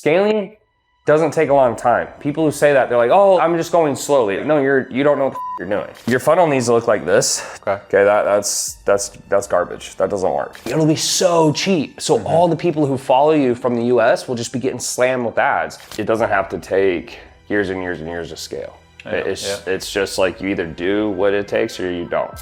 Scaling doesn't take a long time. People who say that, they're like, oh, I'm just going slowly. No, you don't know what you're doing. Your funnel needs to look like this. Okay, that's garbage. That doesn't work. It'll be so cheap. So all the people who follow you from the US will just be getting slammed with ads. It doesn't have to take years and years and years to scale. It's just like you either do what it takes or you don't.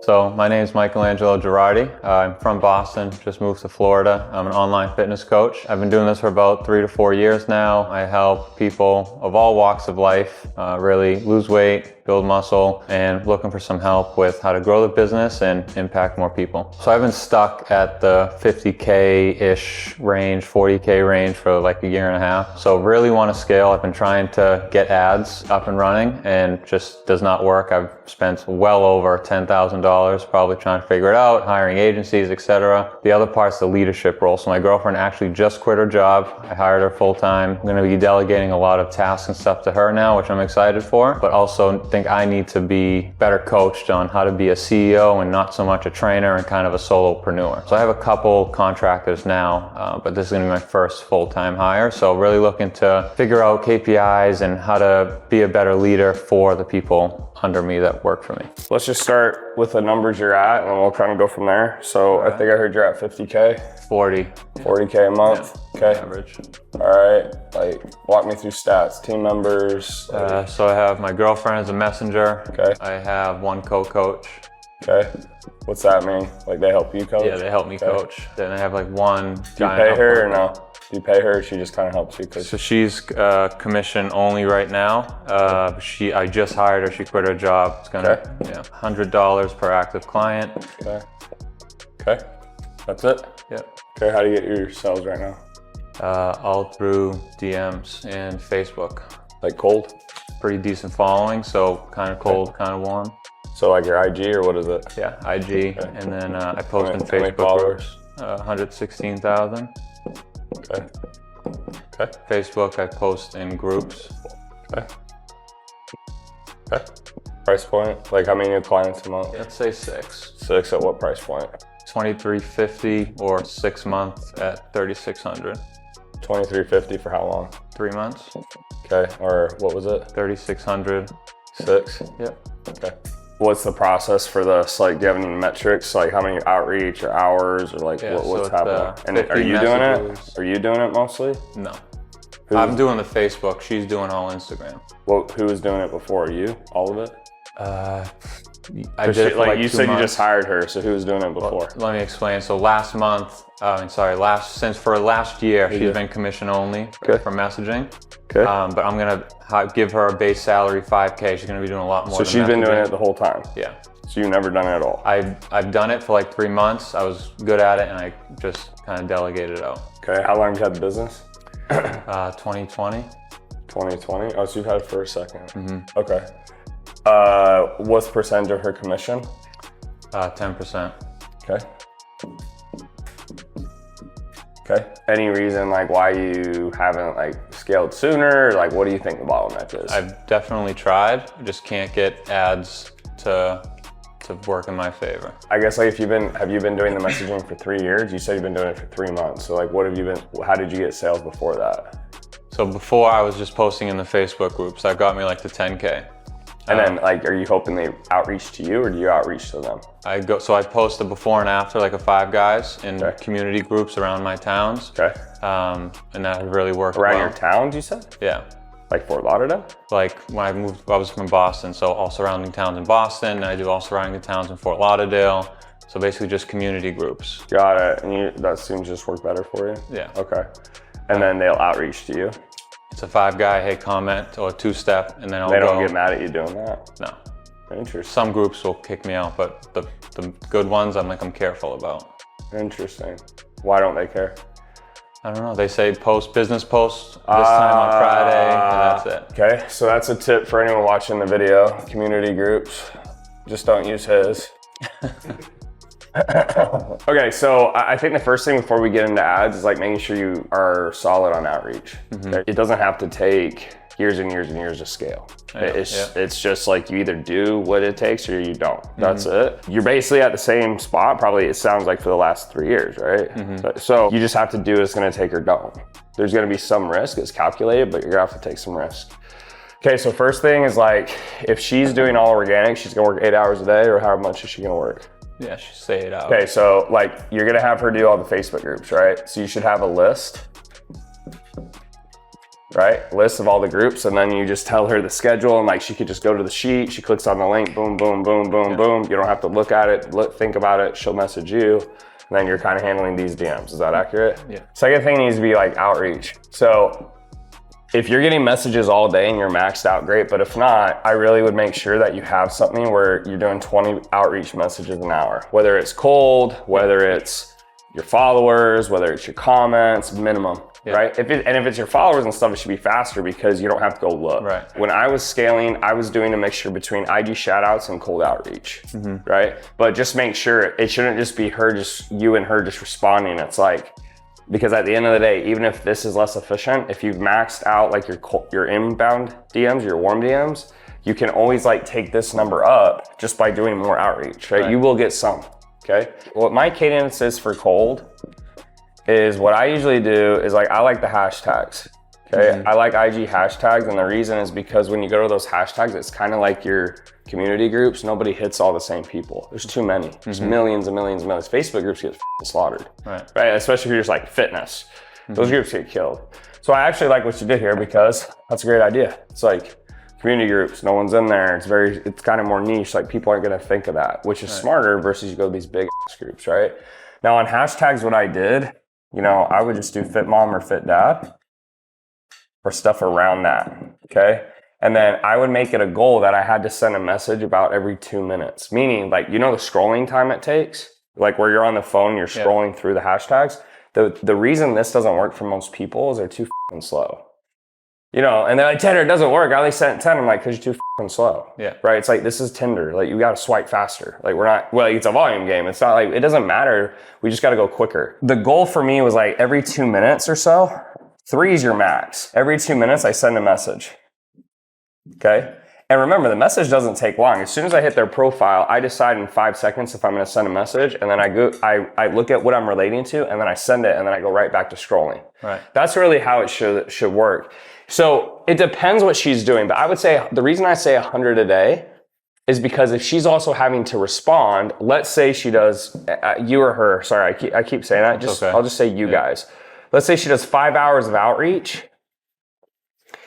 So my name is Michelangelo Girardi. I'm from Boston, just moved to Florida. I'm an online fitness coach. I've been doing this for about 3 to 4 years now. I help people of all walks of life really lose weight, build muscle, and looking for some help with how to grow the business and impact more people. So I've been stuck at the 50K-ish range, 40K range for like a year and a half. So really want to scale. I've been trying to get ads up and running and just does not work. I've spent well over $10,000 probably trying to figure it out, hiring agencies, etc. The other part's the leadership role. So my girlfriend actually just quit her job. I hired her full time. I'm going to be delegating a lot of tasks and stuff to her now, which I'm excited for, but also think I need to be better coached on how to be a CEO and not so much a trainer and kind of a solopreneur. So I have a couple contractors now, but this is going to be my first full-time hire. So really looking to figure out KPIs and how to be a better leader for the people under me that work for me. Let's just start with the numbers you're at and we'll kind of go from there. So I think I heard you're at 50K. 40K a month. Yeah, okay. Average. All right. Like, walk me through stats, team members. So I have my girlfriend as a messenger. Okay. I have one co-coach. Okay. What's that mean? Like they help you coach? Yeah, they help me coach. Then I have like one Do you pay her or no? Do you pay her or she just kind of helps you? So she's commission only right now. I just hired her, she quit her job. It's gonna, $100 per active client. Okay. That's it? Yep. Okay, how do you get your sales right now? All through DMs and Facebook. Like cold? Pretty decent following, so kind of cold, kind of warm. So like your IG or what is it? Yeah, IG, and then I post in Facebook followers? groups. 116,000. Okay. Okay. Facebook, I post in groups. Okay. Okay. Price point? Like how many new clients a month? Let's say 6. 6 at what price point? $2,350 or 6 months at $3,600. $2,350 for how long? 3 months. Okay. Or what was it? $3,600. 6? Yep. Okay. What's the process for this? Like, do you have any metrics? Like how many outreach or hours or like what's happening? And are you doing it? Are you doing it mostly? No. I'm doing the Facebook. She's doing all Instagram. Well, who was doing it before you? All of it? I did it for like you 2 said months. You just hired her, so who was doing it before? Well, let me explain. So last month, for last year, she's been commission only for messaging. Okay. But I'm gonna give her a base salary $5K. She's gonna be doing a lot more. So she's been doing it the whole time? Yeah. So you've never done it at all? I've done it for like 3 months. I was good at it and I just kind of delegated it out. Okay, how long have you had the business? 2020. 2020? Oh, so you've had it for a second. Mm-hmm. Okay. What's percentage of her commission? 10%. Okay. Okay. Any reason like why you haven't like scaled sooner? Like what do you think the bottleneck is? I've definitely tried. I just can't get ads to work in my favor. I guess like have you been doing the messaging for 3 years? You said you've been doing it for 3 months. So like how did you get sales before that? So before I was just posting in the Facebook groups. That got me like to 10K. And then like, are you hoping they outreach to you or do you outreach to them? I post a before and after, like a 5 guys in community groups around my towns. Okay. And that really worked around well. your towns, you said? Yeah. Like Fort Lauderdale? Like when I moved, I was from Boston, so all surrounding towns in Boston, and I do all surrounding towns in Fort Lauderdale. So basically just community groups. Got it. And that seems to just work better for you? Yeah. Okay. And then they'll outreach to you? It's a 5 guy, hey, comment, or 2-step, and then I'll They don't get mad at you doing that? No. Interesting. Some groups will kick me out, but the good ones I'm careful about. Interesting. Why don't they care? I don't know. They say business post this time on Friday, and that's it. Okay, so that's a tip for anyone watching the video. Community groups, just don't use his. Okay, so I think the first thing before we get into ads is like making sure you are solid on outreach. Okay? It doesn't have to take years and years and years to scale. It's just like you either do what it takes or you don't. That's it. You're basically at the same spot, probably it sounds like for the last 3 years, right? So you just have to do what it's gonna take or don't. There's gonna be some risk, it's calculated, but you're gonna have to take some risk. Okay, so first thing is like, if she's doing all organic, she's gonna work 8 hours a day, or how much is she gonna work? Yeah, she say 8 hours. Okay, so like you're gonna have her do all the Facebook groups, right? So you should have a list, right? List of all the groups, and then you just tell her the schedule, and like she could just go to the sheet, she clicks on the link, boom, boom, boom, boom, boom. You don't have to look at it, think about it, she'll message you, and then you're kind of handling these DMs. Is that accurate? Yeah. Second thing needs to be like outreach. So if you're getting messages all day and you're maxed out, great. But if not, I really would make sure that you have something where you're doing 20 outreach messages an hour, whether it's cold, whether it's your followers, whether it's your comments, minimum, right? If it's your followers and stuff, it should be faster because you don't have to go look. Right. When I was scaling, I was doing a mixture between IG shout outs and cold outreach, right? But just make sure it shouldn't just be you and her just responding. It's like, because at the end of the day, even if this is less efficient, if you've maxed out like your inbound DMs, your warm DMs, you can always like take this number up just by doing more outreach, right? You will get some, okay? What my cadence is for cold is what I usually do is like, I like the hashtags, okay? I like IG hashtags, and the reason is because when you go to those hashtags, it's kind of like your community groups. Nobody hits all the same people. There's too many. There's millions and millions and millions. Facebook groups get slaughtered, right? Especially if you're just like fitness. Those groups get killed. So I actually like what you did here because that's a great idea. It's like community groups, no one's in there. It's kind of more niche. Like people aren't gonna think of that, which is smarter versus you go to these big groups, right? Now on hashtags, what I did, I would just do fit mom or fit dad or stuff around that, okay? And then I would make it a goal that I had to send a message about every 2 minutes, meaning like, the scrolling time it takes, like where you're on the phone, you're scrolling through the hashtags. The reason this doesn't work for most people is they're too f***ing slow. And they're like, Tanner, it doesn't work. I only sent 10. I'm like, because you're too f***ing slow. Yeah. Right? It's like, this is Tinder. Like, you got to swipe faster. Like, it's a volume game. It's not like, it doesn't matter. We just got to go quicker. The goal for me was like every 2 minutes or so, 3 is your max. Every 2 minutes, I send a message. Okay? And remember, the message doesn't take long. As soon as I hit their profile, I decide in 5 seconds if I'm going to send a message, and then I look at what I'm relating to, and then I send it, and then I go right back to scrolling. Right. That's really how it should work. So it depends what she's doing, but I would say the reason I say 100 a day is because if she's also having to respond, let's say she does, you or her, sorry, I keep saying that, I'll just say you guys. Let's say she does 5 hours of outreach,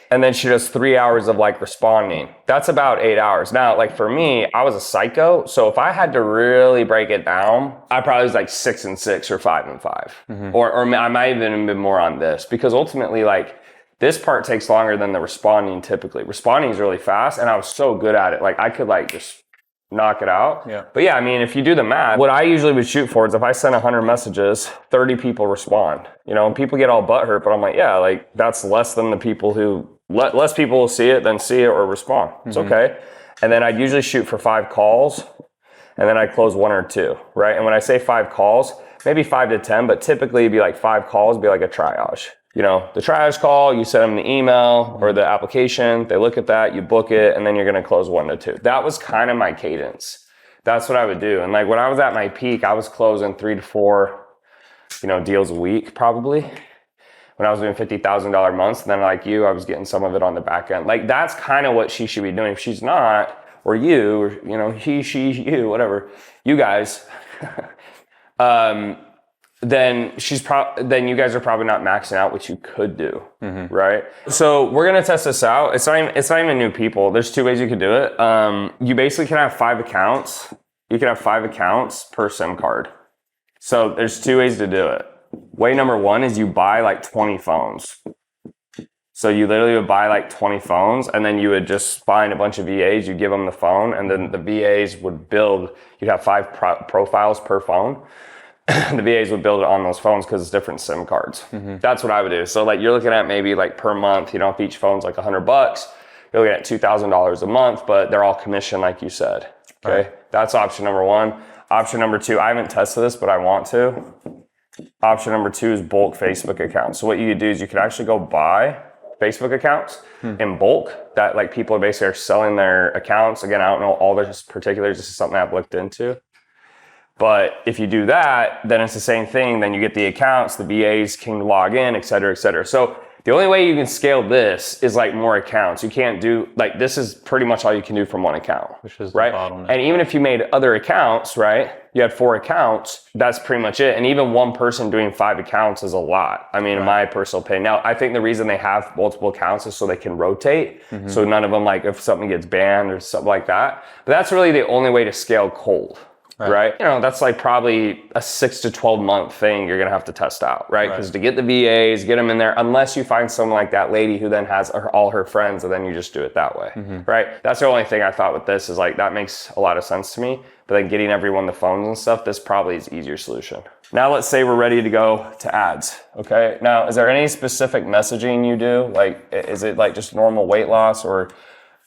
and then she does 3 hours of like responding. That's about 8 hours. Now, like for me, I was a psycho. So if I had to really break it down, I probably was like 6 and 6 or 5 and 5. Or I might even have been more on this because ultimately like this part takes longer than the responding typically. Responding is really fast and I was so good at it. Like I could like just knock it out. Yeah. But yeah, I mean, if you do the math, what I usually would shoot for is if I send 100 messages, 30 people respond, and people get all butthurt, but I'm like, yeah, like that's less than the people who, less people will see it than see it or respond. It's okay. And then I'd usually shoot for 5 calls and then I'd close 1 or 2, right? And when I say 5 calls, maybe 5 to 10, but typically it'd be like 5 calls, be like a triage. The triage call, you send them the email or the application, they look at that, you book it, and then you're going to close 1 to 2. That was kind of my cadence. That's what I would do. And like when I was at my peak, I was closing 3 to 4, deals a week probably. When I was doing $50,000 months, and then like you, I was getting some of it on the back end. Like that's kind of what she should be doing. If she's not, or you, or he, she, you, whatever, you guys, then then you guys are probably not maxing out what you could do, right? So we're gonna test this out. It's not even new people. There's 2 ways you could do it. You basically can have 5 accounts. You can have 5 accounts per SIM card. So there's 2 ways to do it. Way number 1 is you buy like 20 phones. So you literally would buy like 20 phones and then you would just find a bunch of VAs, you give them the phone, and then the VAs would build, you'd have 5 profiles per phone. The VAs would build it on those phones because it's different SIM cards. That's what I would do. So like you're looking at maybe like per month, if each phone's like $100, you're looking at $2,000 a month, but they're all commission like you said. Okay. Right. That's option number 1. Option number 2, I haven't tested this, but I want to. Option number 2 is bulk Facebook accounts. So what you could do is you could actually go buy Facebook accounts in bulk that like people are basically selling their accounts. Again, I don't know all the particulars. This is something I've looked into. But if you do that, then it's the same thing. Then you get the accounts, the VAs can log in, et cetera, et cetera. So the only way you can scale this is like more accounts. You can't do, like, this is pretty much all you can do from one account. Which is right? the bottleneck. And even if you made other accounts, right? You had 4 accounts, that's pretty much it. And even one person doing 5 accounts is a lot. I mean, in my personal opinion. Now, I think the reason they have multiple accounts is so they can rotate. So none of them, like if something gets banned or something like that. But that's really the only way to scale cold. Right. You know, that's like probably a 6 to 12 month thing you're going to have to test out, right? Because to get the VAs, get them in there, unless you find someone like that lady who then has all her friends and then you just do it that way, right? That's the only thing I thought with this is like, that makes a lot of sense to me. But then getting everyone the phones and stuff, this probably is easier solution. Now let's say we're ready to go to ads, okay? Now, is there any specific messaging you do? Like, is it like just normal weight loss, or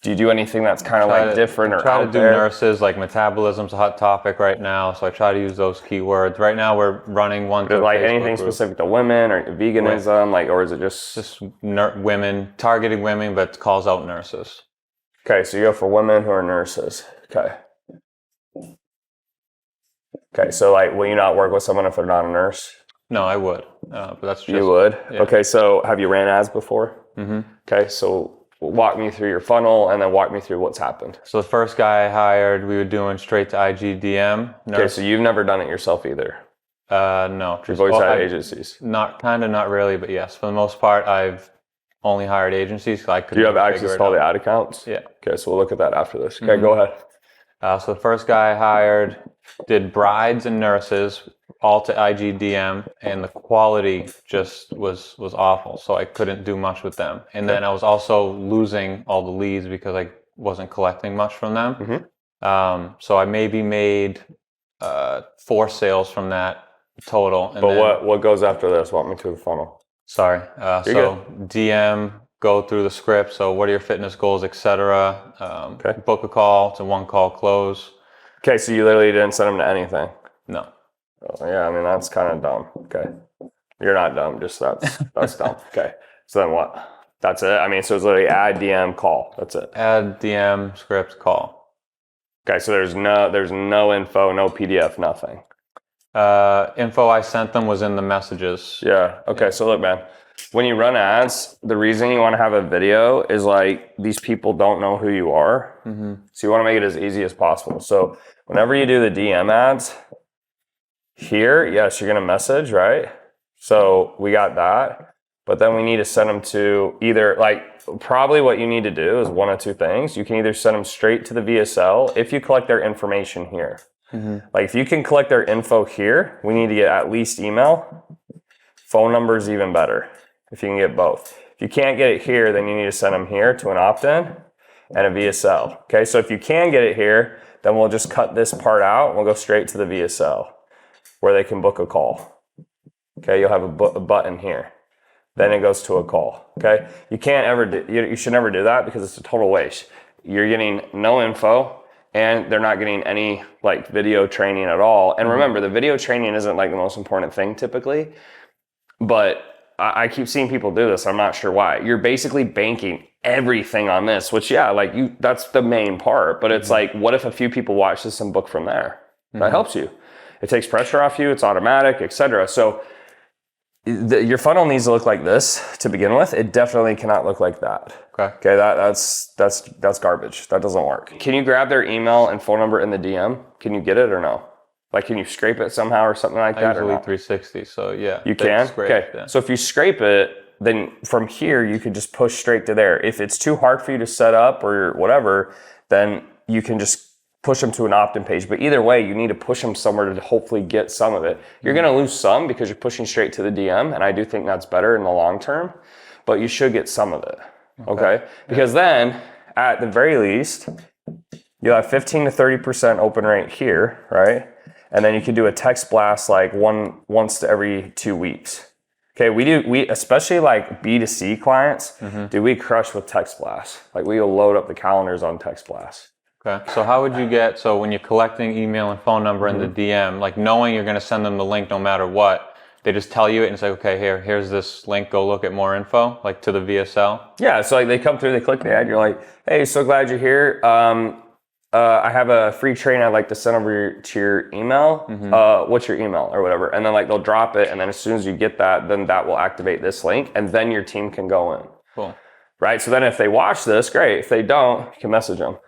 do you do anything that's kind of like different or try out to do there? nurses, like metabolism's a hot topic right now, so I try to use those keywords. Right now we're running one to like Facebook anything group. specific to women or veganism, like, or is it just women, targeting women, but calls out nurses. Okay, so you go for women who are nurses. Okay, so like, will you not work with someone if they're not a nurse? No, I would, but that's just... You would? Yeah. Okay, so have you ran ads before? Okay, so walk me through your funnel and then walk me through what's happened. So the first guy I hired, we were doing straight to IGDM. Okay, so you've never done it yourself either? No. You've always had agencies? Not really, but yes. For the most part, I've only hired agencies. So I could. Do you have access to all the ad accounts? Yeah. Okay, so we'll look at that after this. Okay, go ahead. So the first guy I hired did brides and nurses, all to IGDM, and the quality just was awful. So I couldn't do much with them. And then I was also losing all the leads because I wasn't collecting much from them. So I maybe made 4 sales from that total. And but what goes after this? Walk me through the funnel. Sorry. So DM, go through the script. So what are your fitness goals, etc. Book a call. It's a 1-call close. Okay, so you literally didn't send them to anything? No. Oh, yeah, I mean, that's kind of dumb. Okay. You're not dumb, just that's dumb. Okay. So then what? That's it? I mean, so it's literally add, DM, call. That's it. Add, DM, script, call. Okay, so there's no info, no PDF, nothing. Info I sent them was in the messages. Yeah. Okay, so look, man, when you run ads, the reason you want to have a video is like these people don't know who you are. So you want to make it as easy as possible. So whenever you do the DM ads, here, yes, you're going to message, right? So we got that. But then we need to send them to either, like, probably what you need to do is one of 2 things. You can either send them straight to the VSL if you collect their information here. Like, if you can collect their info here, we need to get at least email. Phone number is even better if you can get both. If you can't get it here, then you need to send them here to an opt-in and a VSL. Okay, so if you can get it here, then we'll just cut this part out and we'll go straight to the VSL where they can book a call. Okay, you'll have a button here. Then it goes to a call. Okay, you can't ever you should never do that because it's a total waste. You're getting no info and they're not getting any like video training at all. And remember, the video training isn't like the most important thing typically, but I keep seeing people do this. I'm not sure why. You're basically banking everything on this, which that's the main part. But it's like, what if a few people watch this and book from there? That helps you. It takes pressure off you. It's automatic, etc. So your funnel needs to look like this to begin with. It definitely cannot look like that. Okay. That's garbage. That doesn't work. Can you grab their email and phone number in the DM? Can you get it or no? Like, can you scrape it somehow or something like that? Usually 360. So yeah. You can? Okay. Yeah. So if you scrape it, then from here, you could just push straight to there. If it's too hard for you to set up or whatever, then you can just push them to an opt-in page. But either way, you need to push them somewhere to hopefully get some of it. You're going to lose some because you're pushing straight to the DM. And I do think that's better in the long term, but you should get some of it. Okay. Because then at the very least, you'll have 15 to 30% open rate here, right? And then you can do a text blast like once to every 2 weeks. Okay, we especially like B2C clients, we crush with text blasts. Like we'll load up the calendars on text blasts. Okay, so how would you get, so when you're collecting email and phone number in the DM, like knowing you're going to send them the link no matter what, they just tell you it and it's like, okay, here's this link, go look at more info, like to the VSL? Yeah, so like they come through, they click the ad, you're like, hey, so glad you're here. I have a free training I'd like to send over to your email. What's your email or whatever? And then like they'll drop it, and then as soon as you get that, then that will activate this link, and then your team can go in. Cool. Right? So then if they watch this, great. If they don't, you can message them.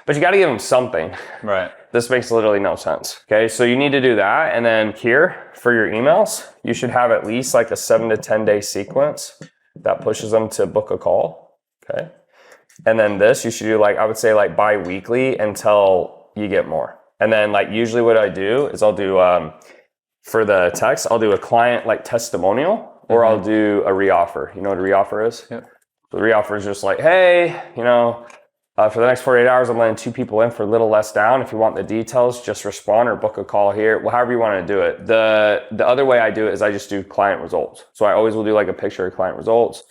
But you got to give them something. Right. This makes literally no sense. Okay, so you need to do that. And then here for your emails, you should have at least like a 7 to 10 day sequence that pushes them to book a call. Okay. And then this, you should do like, I would say like bi-weekly until you get more. And then like usually what I do is I'll do, for the text, I'll do a client like testimonial, or I'll do a reoffer. You know what a reoffer is? Yep. The reoffer is just like, hey, you know, for the next 48 hours, I'm letting 2 people in for a little less down. If you want the details, just respond or book a call here. Well, however you want to do it. The other way I do it is I just do client results. So I always will do like a picture of client results,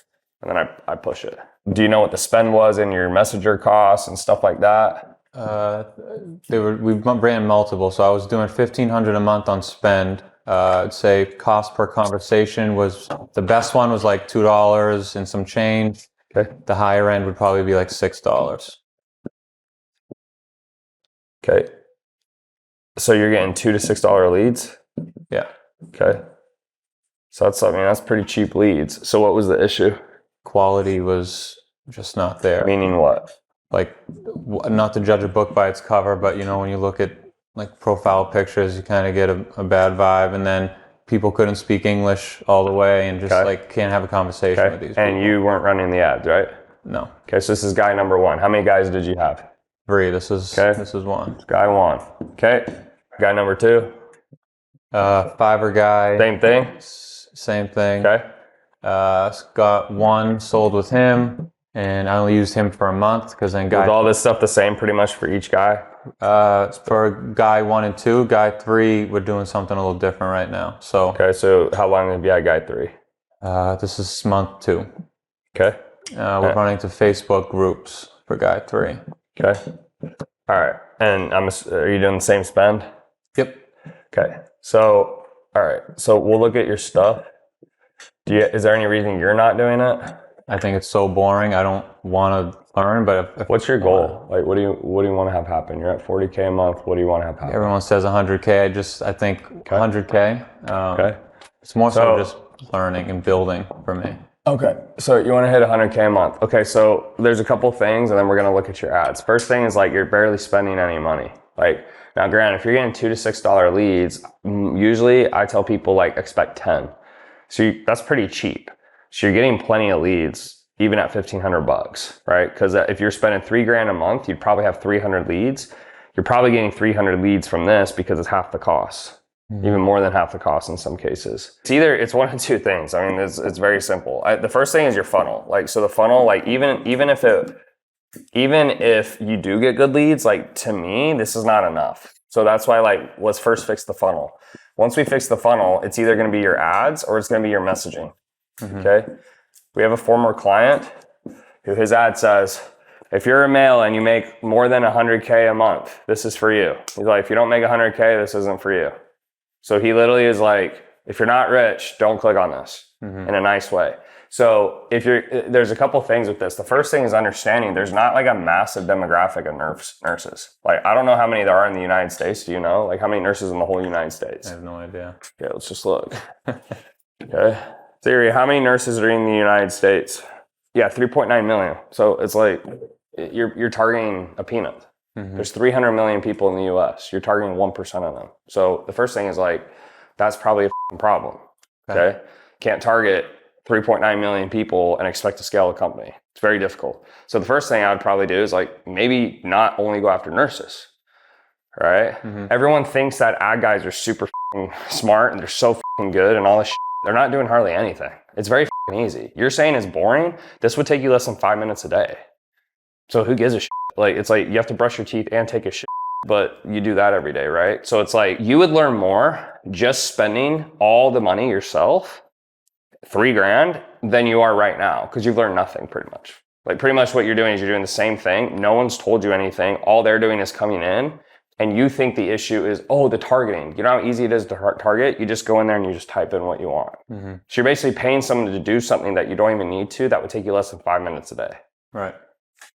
and then I push it. Do you know what the spend was in your messenger costs and stuff like that? We ran multiple. So I was doing $1,500 a month on spend. I'd say cost per conversation was, the best one was like $2 and some change. Okay. The higher end would probably be like $6. Okay. So you're getting $2 to $6 leads? Yeah. Okay. So that's pretty cheap leads. So what was the issue? Quality was just not there. Meaning what? Like, not to judge a book by its cover, but you know, when you look at like profile pictures, you kind of get a bad vibe, and then people couldn't speak English all the way and just like can't have a conversation with these people. And you weren't running the ads, right? No. Okay, so this is guy number 1. How many guys did you have? 3. This is one. Guy 1. Okay. Guy number 2. Fiverr guy. Same thing? Same thing. Okay. Got 1 sold with him, and I only used him for a month because then guy. Was all this stuff the same pretty much for each guy? For guy 1 and 2, guy 3, we're doing something a little different right now. So. Okay, so how long have you had guy 3? This is month 2. Okay. We're running to Facebook groups for guy 3. Okay. All right. And are you doing the same spend? Yep. Okay. So, all right. So we'll look at your stuff. Is there any reason you're not doing it? I think it's so boring. I don't want to learn, but if what's your goal? Like, what do you want to have happen? You're at 40K a month. What do you want to have happen? Everyone says 100K. I think 100K. Okay. It's more so just learning and building for me. Okay. So you want to hit 100K a month. Okay. So there's a couple things, and then we're going to look at your ads. First thing is like, you're barely spending any money. Like, now granted, if you're getting $2 to $6 leads, usually I tell people like expect 10. So that's pretty cheap. So you're getting plenty of leads, even at $1,500, right? Because if you're spending $3,000 a month, you'd probably have 300 leads. You're probably getting 300 leads from this because it's half the cost, even more than half the cost in some cases. It's one of 2 things. I mean, it's very simple. The first thing is your funnel. Like, so the funnel, like even if you do get good leads, like to me, this is not enough. So that's why, like, let's first fix the funnel. Once we fix the funnel, it's either going to be your ads or it's going to be your messaging. Okay. We have a former client who his ad says, if you're a male and you make more than 100K a month, this is for you. He's like, if you don't make 100K, this isn't for you. So he literally is like, if you're not rich, don't click on this in a nice way. So there's a couple things with this. The first thing is understanding there's not like a massive demographic of nurses. Like, I don't know how many there are in the United States. Do you know? Like, how many nurses in the whole United States? I have no idea. Okay, let's just look. Okay. Theory, how many nurses are in the United States? Yeah, 3.9 million. So it's like, you're targeting a peanut. There's 300 million people in the US. You're targeting 1% of them. So the first thing is like, that's probably a problem. Okay. Can't target 3.9 million people and expect to scale a company. It's very difficult. So the first thing I would probably do is like, maybe not only go after nurses, right? Everyone thinks that ad guys are super smart and they're so good and all this shit. They're not doing hardly anything. It's very easy. You're saying it's boring. This would take you less than 5 minutes a day. So who gives a shit? Like, it's like you have to brush your teeth and take a shit, but you do that every day, right? So it's like you would learn more just spending all the money yourself, $3,000, than you are right now, because you've learned nothing pretty much. Like, pretty much what you're doing is you're doing the same thing. No one's told you anything. All they're doing is coming in, and you think the issue is, oh, the targeting. You know how easy it is to target? You just go in there and you just type in what you want. Mm-hmm. So you're basically paying someone to do something that you don't even need to, that would take you less than 5 minutes a day. Right.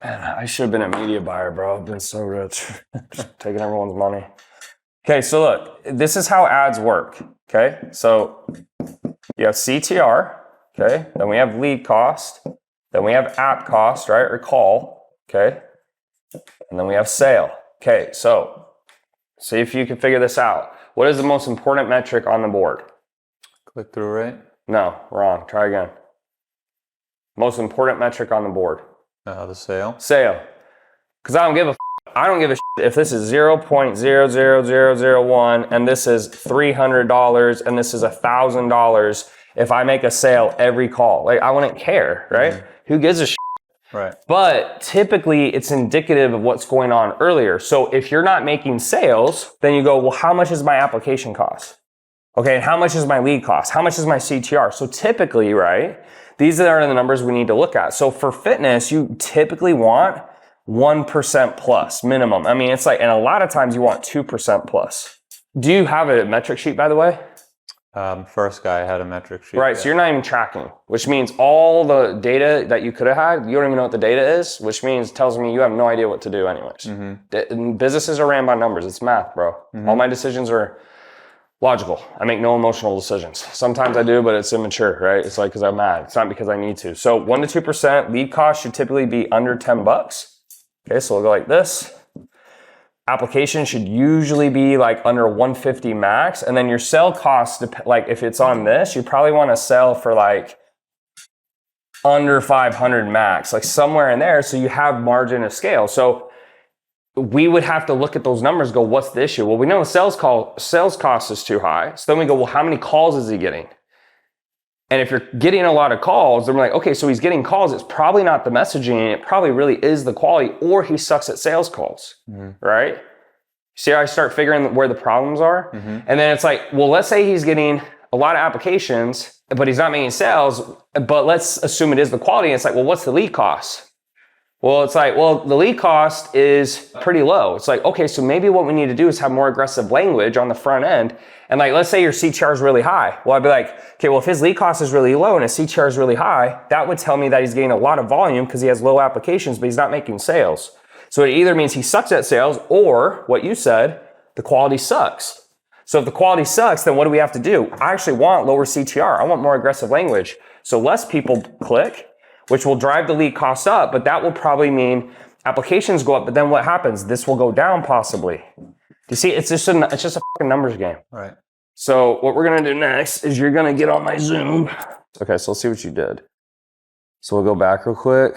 Man, I should have been a media buyer, bro. I've been so rich. Just taking everyone's money. Okay, so look, this is how ads work. Okay, so you have CTR, okay, then we have lead cost, then we have app cost, right, or call, okay, and then we have sale. Okay, so see if you can figure this out. What is the most important metric on the board? Click-through rate? No, wrong. Try again. Most important metric on the board. The sale? Sale. Because I don't give a if this is 0.00001 and this is $300 and this is $1,000 if I make a sale every call. Like, I wouldn't care, right? Mm-hmm. Who gives a shit? Right. But typically it's indicative of what's going on earlier. So if you're not making sales, then you go, well, how much is my application cost? Okay, and how much is my lead cost? How much is my CTR? So typically, right, these are the numbers we need to look at. So for fitness, you typically want 1% plus minimum. I mean, it's like, and a lot of times you want 2% plus. Do you have a metric sheet, by the way? First guy had a metric sheet. Right, yeah. so you're not even tracking, which means all the data that you could have had, you don't even know what the data is, which means tells me you have no idea what to do anyways. Mm-hmm. Businesses are ran by numbers. It's math, bro. Mm-hmm. All my decisions are logical. I make no emotional decisions. Sometimes I do, but it's immature, right? It's like because I'm mad. It's not because I need to. So 1 to 2% lead cost should typically be under $10. Okay, so we'll go like this. Application should usually be like under 150 max. And then your sell cost, like if it's on this, you probably want to sell for like under 500 max, like somewhere in there. So you have margin of scale. So we would have to look at those numbers, go, what's the issue? Well, we know the sales cost is too high. So then we go, well, how many calls is he getting? And if you're getting a lot of calls, then we're like, okay, so he's getting calls. It's probably not the messaging. It probably really is the quality, or he sucks at sales calls, right? See how I start figuring where the problems are? Mm-hmm. And then it's like, well, let's say he's getting a lot of applications, but he's not making sales, but let's assume it is the quality. And it's like, well, what's the lead cost? Well, it's like, well, the lead cost is pretty low. It's like, okay, so maybe what we need to do is have more aggressive language on the front end. And like, let's say your CTR is really high. Well, I'd be like, okay, well, if his lead cost is really low and his CTR is really high, that would tell me that he's getting a lot of volume because he has low applications, but he's not making sales. So it either means he sucks at sales, or what you said, the quality sucks. So if the quality sucks, then what do we have to do? I actually want lower CTR. I want more aggressive language. So less people click, which will drive the lead costs up, but that will probably mean applications go up. But then what happens? This will go down possibly. Do you see? It's just a fucking numbers game. Right. So what we're gonna do next is you're gonna get on my Zoom. Okay, so let's see what you did. So we'll go back real quick.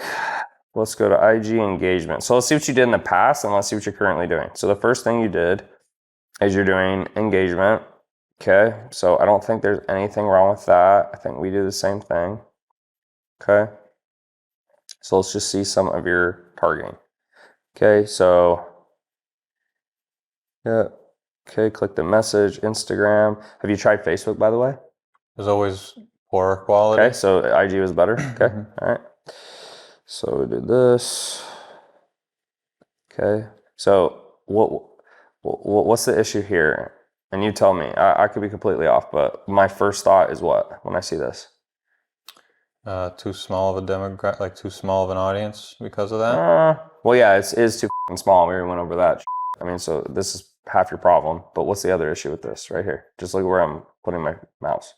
Let's go to IG engagement. So let's see what you did in the past, and let's see what you're currently doing. So the first thing you did is you're doing engagement. Okay, so I don't think there's anything wrong with that. I think we do the same thing. Okay. So let's just see some of your targeting. Okay, so, yeah. Okay, click the message, Instagram. Have you tried Facebook, by the way? There's always poorer quality. Okay, so IG was better. Okay, all right. So we did this. Okay, so what's the issue here? And you tell me. I could be completely off, but my first thought is what when I see this? Too small of a demographic, like too small of an audience because of that? Well, yeah, it is too small. We already went over that. I mean, so this is half your problem, but what's the other issue with this right here? Just look where I'm putting my mouse.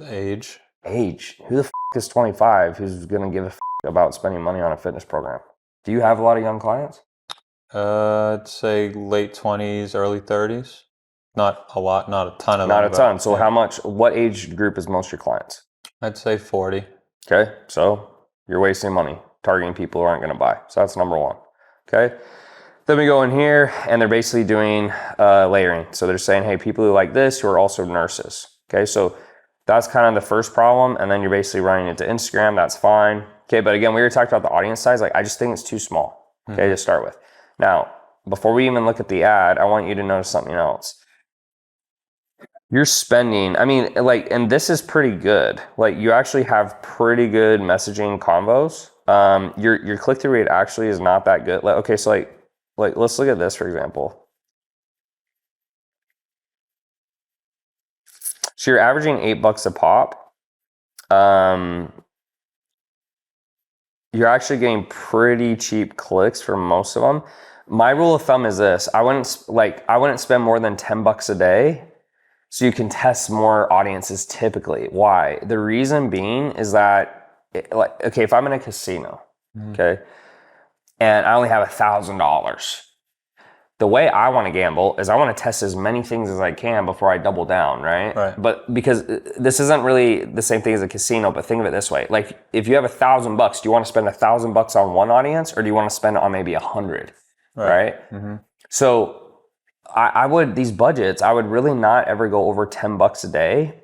Age. Age. Who the is 25 who's going to give a about spending money on a fitness program? Do you have a lot of young clients? I'd say late 20s, early 30s. Not a lot, not a ton of them. Not a ton. So how much, what age group is most of your clients? I'd say 40. Okay, so you're wasting money targeting people who aren't going to buy. So that's number one. Okay, then we go in here and they're basically doing layering. So they're saying, hey, people who like this who are also nurses. Okay, so that's kind of the first problem. And then you're basically running it to Instagram. That's fine. Okay, but again, we were talking about the audience size. Like, I just think it's too small. Okay, to start with. Now, before we even look at the ad, I want you to notice something else. You're spending, I mean, like, and this is pretty good. Like, you actually have pretty good messaging combos. Your click-through rate actually is not that good. Like, okay, so like, like, let's look at this, for example. So you're averaging $8 a pop. You're actually getting pretty cheap clicks for most of them. My rule of thumb is this: I wouldn't spend more than $10 a day, so you can test more audiences typically. Why? The reason being is that, okay, if I'm in a casino, okay, and I only have $1,000, the way I want to gamble is I want to test as many things as I can before I double down, right? Right. But because this isn't really the same thing as a casino, but think of it this way: like, if you have $1,000, do you want to spend $1,000 on one audience, or do you want to spend it on maybe 100? Right? Mm-hmm. So I would really not ever go over $10 a day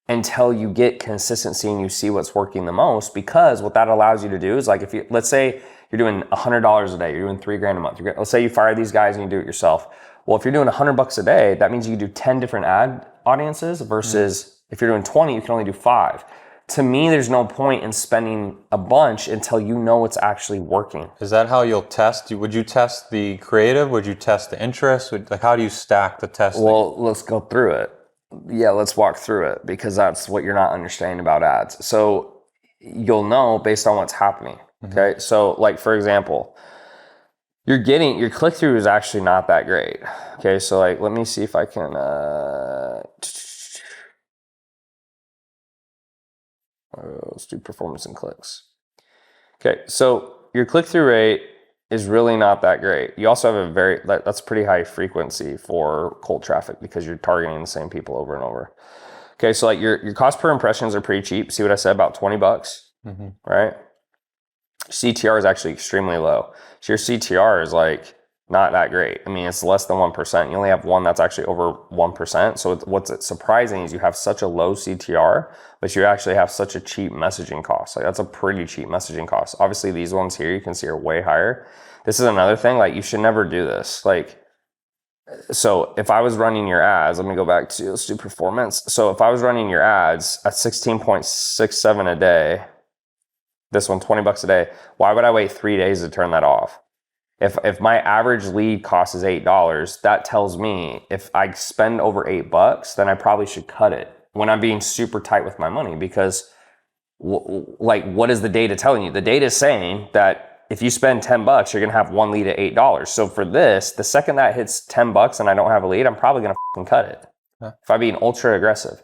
until you get consistency and you see what's working the most, because what that allows you to do is, like, if you, let's say you're doing $100 a day, you're doing $3,000 a month. Let's say you fire these guys and you do it yourself. Well, if you're doing $100 a day, that means you can do 10 different ad audiences versus if you're doing 20, you can only do 5. To me, there's no point in spending a bunch until you know it's actually working. Is that how you'll test? Would you test the creative? Would you test the interest? Like, how do you stack the testing? Well, let's go through it. Yeah, let's walk through it, because that's what you're not understanding about ads. So you'll know based on what's happening. Okay. So, like, for example, your click-through is actually not that great. Okay. So, like, let me see if I can, let's do performance and clicks. Okay. So your click-through rate is really not that great. You also have that's pretty high frequency for cold traffic, because you're targeting the same people over and over. Okay. So, like, your cost per impressions are pretty cheap. See what I said about $20, right? CTR is actually extremely low. So your CTR is, like, not that great. I mean, it's less than 1%. You only have one that's actually over 1%. So what's surprising is you have such a low CTR, but you actually have such a cheap messaging cost. Like, that's a pretty cheap messaging cost. Obviously, these ones here you can see are way higher. This is another thing. Like, you should never do this. Like, so if I was running your ads, let me go back to, let's do performance. So if I was running your ads at 16.67 a day, this one, $20 a day, why would I wait 3 days to turn that off? If my average lead cost is $8, that tells me if I spend over $8, then I probably should cut it when I'm being super tight with my money, because what is the data telling you? The data is saying that if you spend $10, you're going to have one lead at $8. So for this, the second that hits $10 and I don't have a lead, I'm probably going to cut it. Yeah. If I'm being ultra aggressive.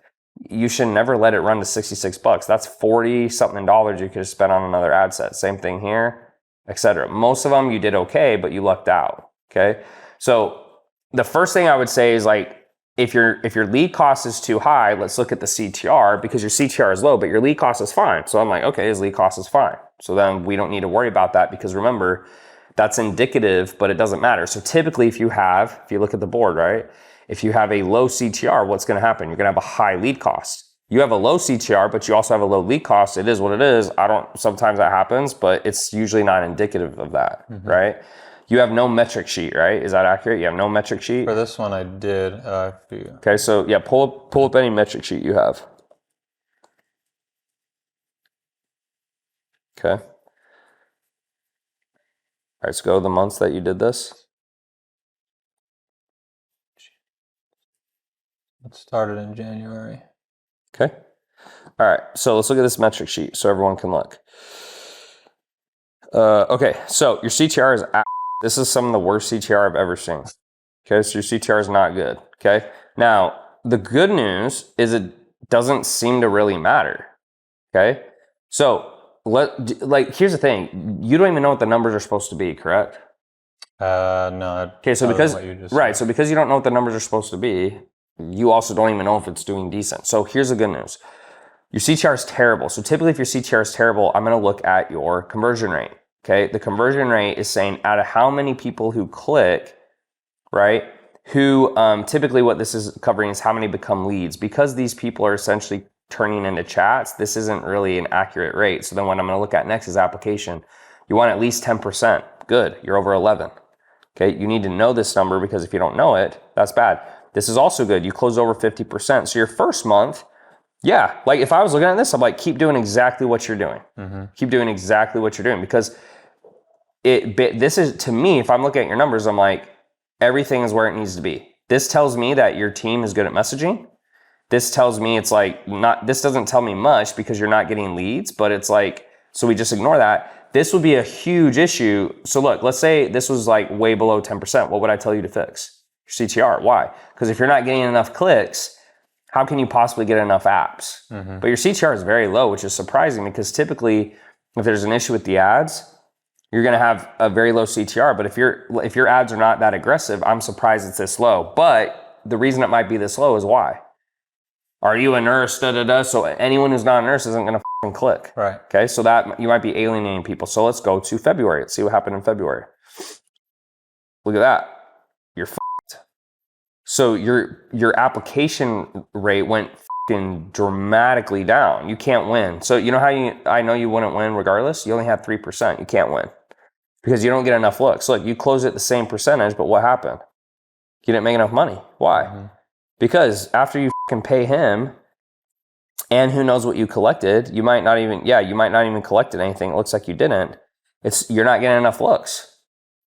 You should never let it run to $66. That's 40 something dollars you could have spent on another ad set. Same thing here, etc. Most of them you did okay, but you lucked out. Okay. So the first thing I would say is, like, if your lead cost is too high, let's look at the CTR, because your CTR is low, but your lead cost is fine. So I'm like, okay, his lead cost is fine. So then we don't need to worry about that, because remember, that's indicative, but it doesn't matter. So typically if you look at the board, right? If you have a low CTR, what's going to happen? You're going to have a high lead cost. You have a low CTR, but you also have a low lead cost. It is what it is. Sometimes that happens, but it's usually not indicative of that, right? You have no metric sheet, right? Is that accurate? You have no metric sheet? For this one, I did. Okay, so yeah, pull up any metric sheet you have. Okay. All right, let's go the months that you did this. It started in January. Okay. All right, so let's look at this metric sheet so everyone can look. Okay, so your CTR is, this is some of the worst CTR I've ever seen. Okay, so your CTR is not good. Okay, now the good news is it doesn't seem to really matter. Okay, so here's the thing: you don't even know what the numbers are supposed to be, correct? No. Okay, so because so because you don't know what the numbers are supposed to be, you also don't even know if it's doing decent. So here's the good news: your CTR is terrible. So typically, if your CTR is terrible, I'm going to look at your conversion rate. Okay, the conversion rate is saying out of how many people who click, right? Who typically what this is covering is how many become leads. Because these people are essentially turning into chats, this isn't really an accurate rate. So then what I'm going to look at next is application. You want at least 10%. Good, you're over 11. Okay, you need to know this number, because if you don't know it, that's bad. This is also good. You close over 50%. So your first month, yeah, like if I was looking at this, I'm like, keep doing exactly what you're doing. Keep doing exactly what you're doing, because this is, to me, if I'm looking at your numbers, I'm like, everything is where it needs to be. This tells me that your team is good at messaging. This tells me it's like this doesn't tell me much because you're not getting leads, but it's like, so we just ignore that. This would be a huge issue. So look, let's say this was like way below 10%. What would I tell you to fix? Your CTR. Why? Because if you're not getting enough clicks, how can you possibly get enough apps? But your CTR is very low, which is surprising because typically if there's an issue with the ads, you're going to have a very low CTR. But if your ads are not that aggressive, I'm surprised it's this low. But the reason it might be this low is why? Are you a nurse? So anyone who's not a nurse isn't going to fucking click. Right. Okay. So that you might be alienating people. So let's go to February. Let's see what happened in February. Look at that. You're fucked. So your application rate went fucking dramatically down. You can't win. So you know how I know you wouldn't win regardless? You only have 3%. You can't win because you don't get enough looks. Look, you close at the same percentage, but what happened? You didn't make enough money. Why? Because after you fucking pay him, and who knows what you collected, you might not even collected anything. It looks like you didn't. You're not getting enough looks.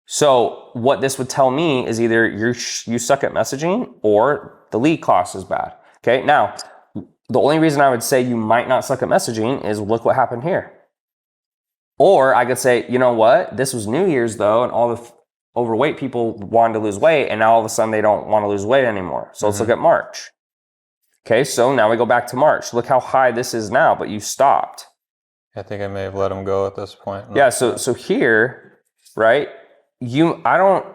So what this would tell me is either you suck at messaging or the lead cost is bad. Okay. Now, the only reason I would say you might not suck at messaging is look what happened here. Or I could say, you know what? This was New Year's though, and all the overweight people wanted to lose weight, and now all of a sudden they don't want to lose weight anymore. So let's look at March. Okay, so now we go back to March. Look how high this is now, but you stopped. I think I may have let him go at this point. Yeah, so here, right? I don't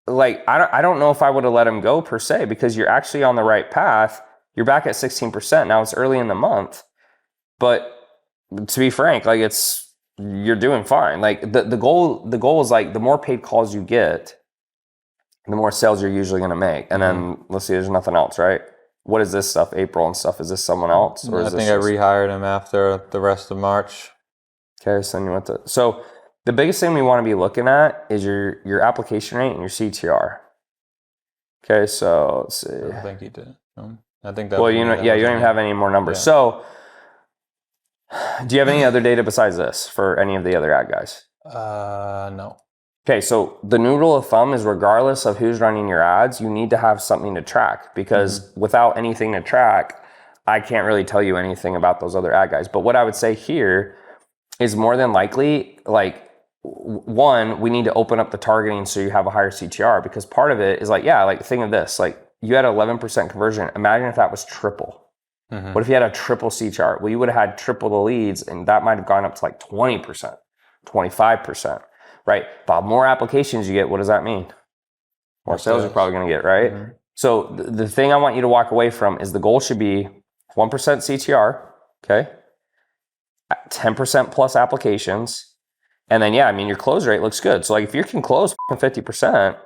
know if I would have let him go per se, because you're actually on the right path. You're back at 16%. Now it's early in the month, but to be frank, like you're doing fine. Like the goal is like the more paid calls you get, the more sales you're usually going to make. And then let's see, there's nothing else, right? What is this stuff? April and stuff. Is this someone else? Or I think I rehired him after the rest of March. Okay, so then you went to. So the biggest thing we want to be looking at is your application rate and your CTR. Okay, so let's see. I don't think he did. I think that. Well, you don't even have any more numbers. Yeah. So, do you have any other data besides this for any of the other ad guys? No. Okay, so the new rule of thumb is regardless of who's running your ads, you need to have something to track, because without anything to track, I can't really tell you anything about those other ad guys. But what I would say here is more than likely, like, one, we need to open up the targeting so you have a higher CTR, because part of it is like, think of this, like you had 11% conversion. Imagine if that was triple. What if you had a triple CTR? Well, you would have had triple the leads, and that might have gone up to like 20%, 25%. Right? But more applications you get, what does that mean? More sales you're probably going to get, right? So the thing I want you to walk away from is the goal should be 1% CTR, okay? 10% plus applications. And then, your close rate looks good. So like if you can close 50%,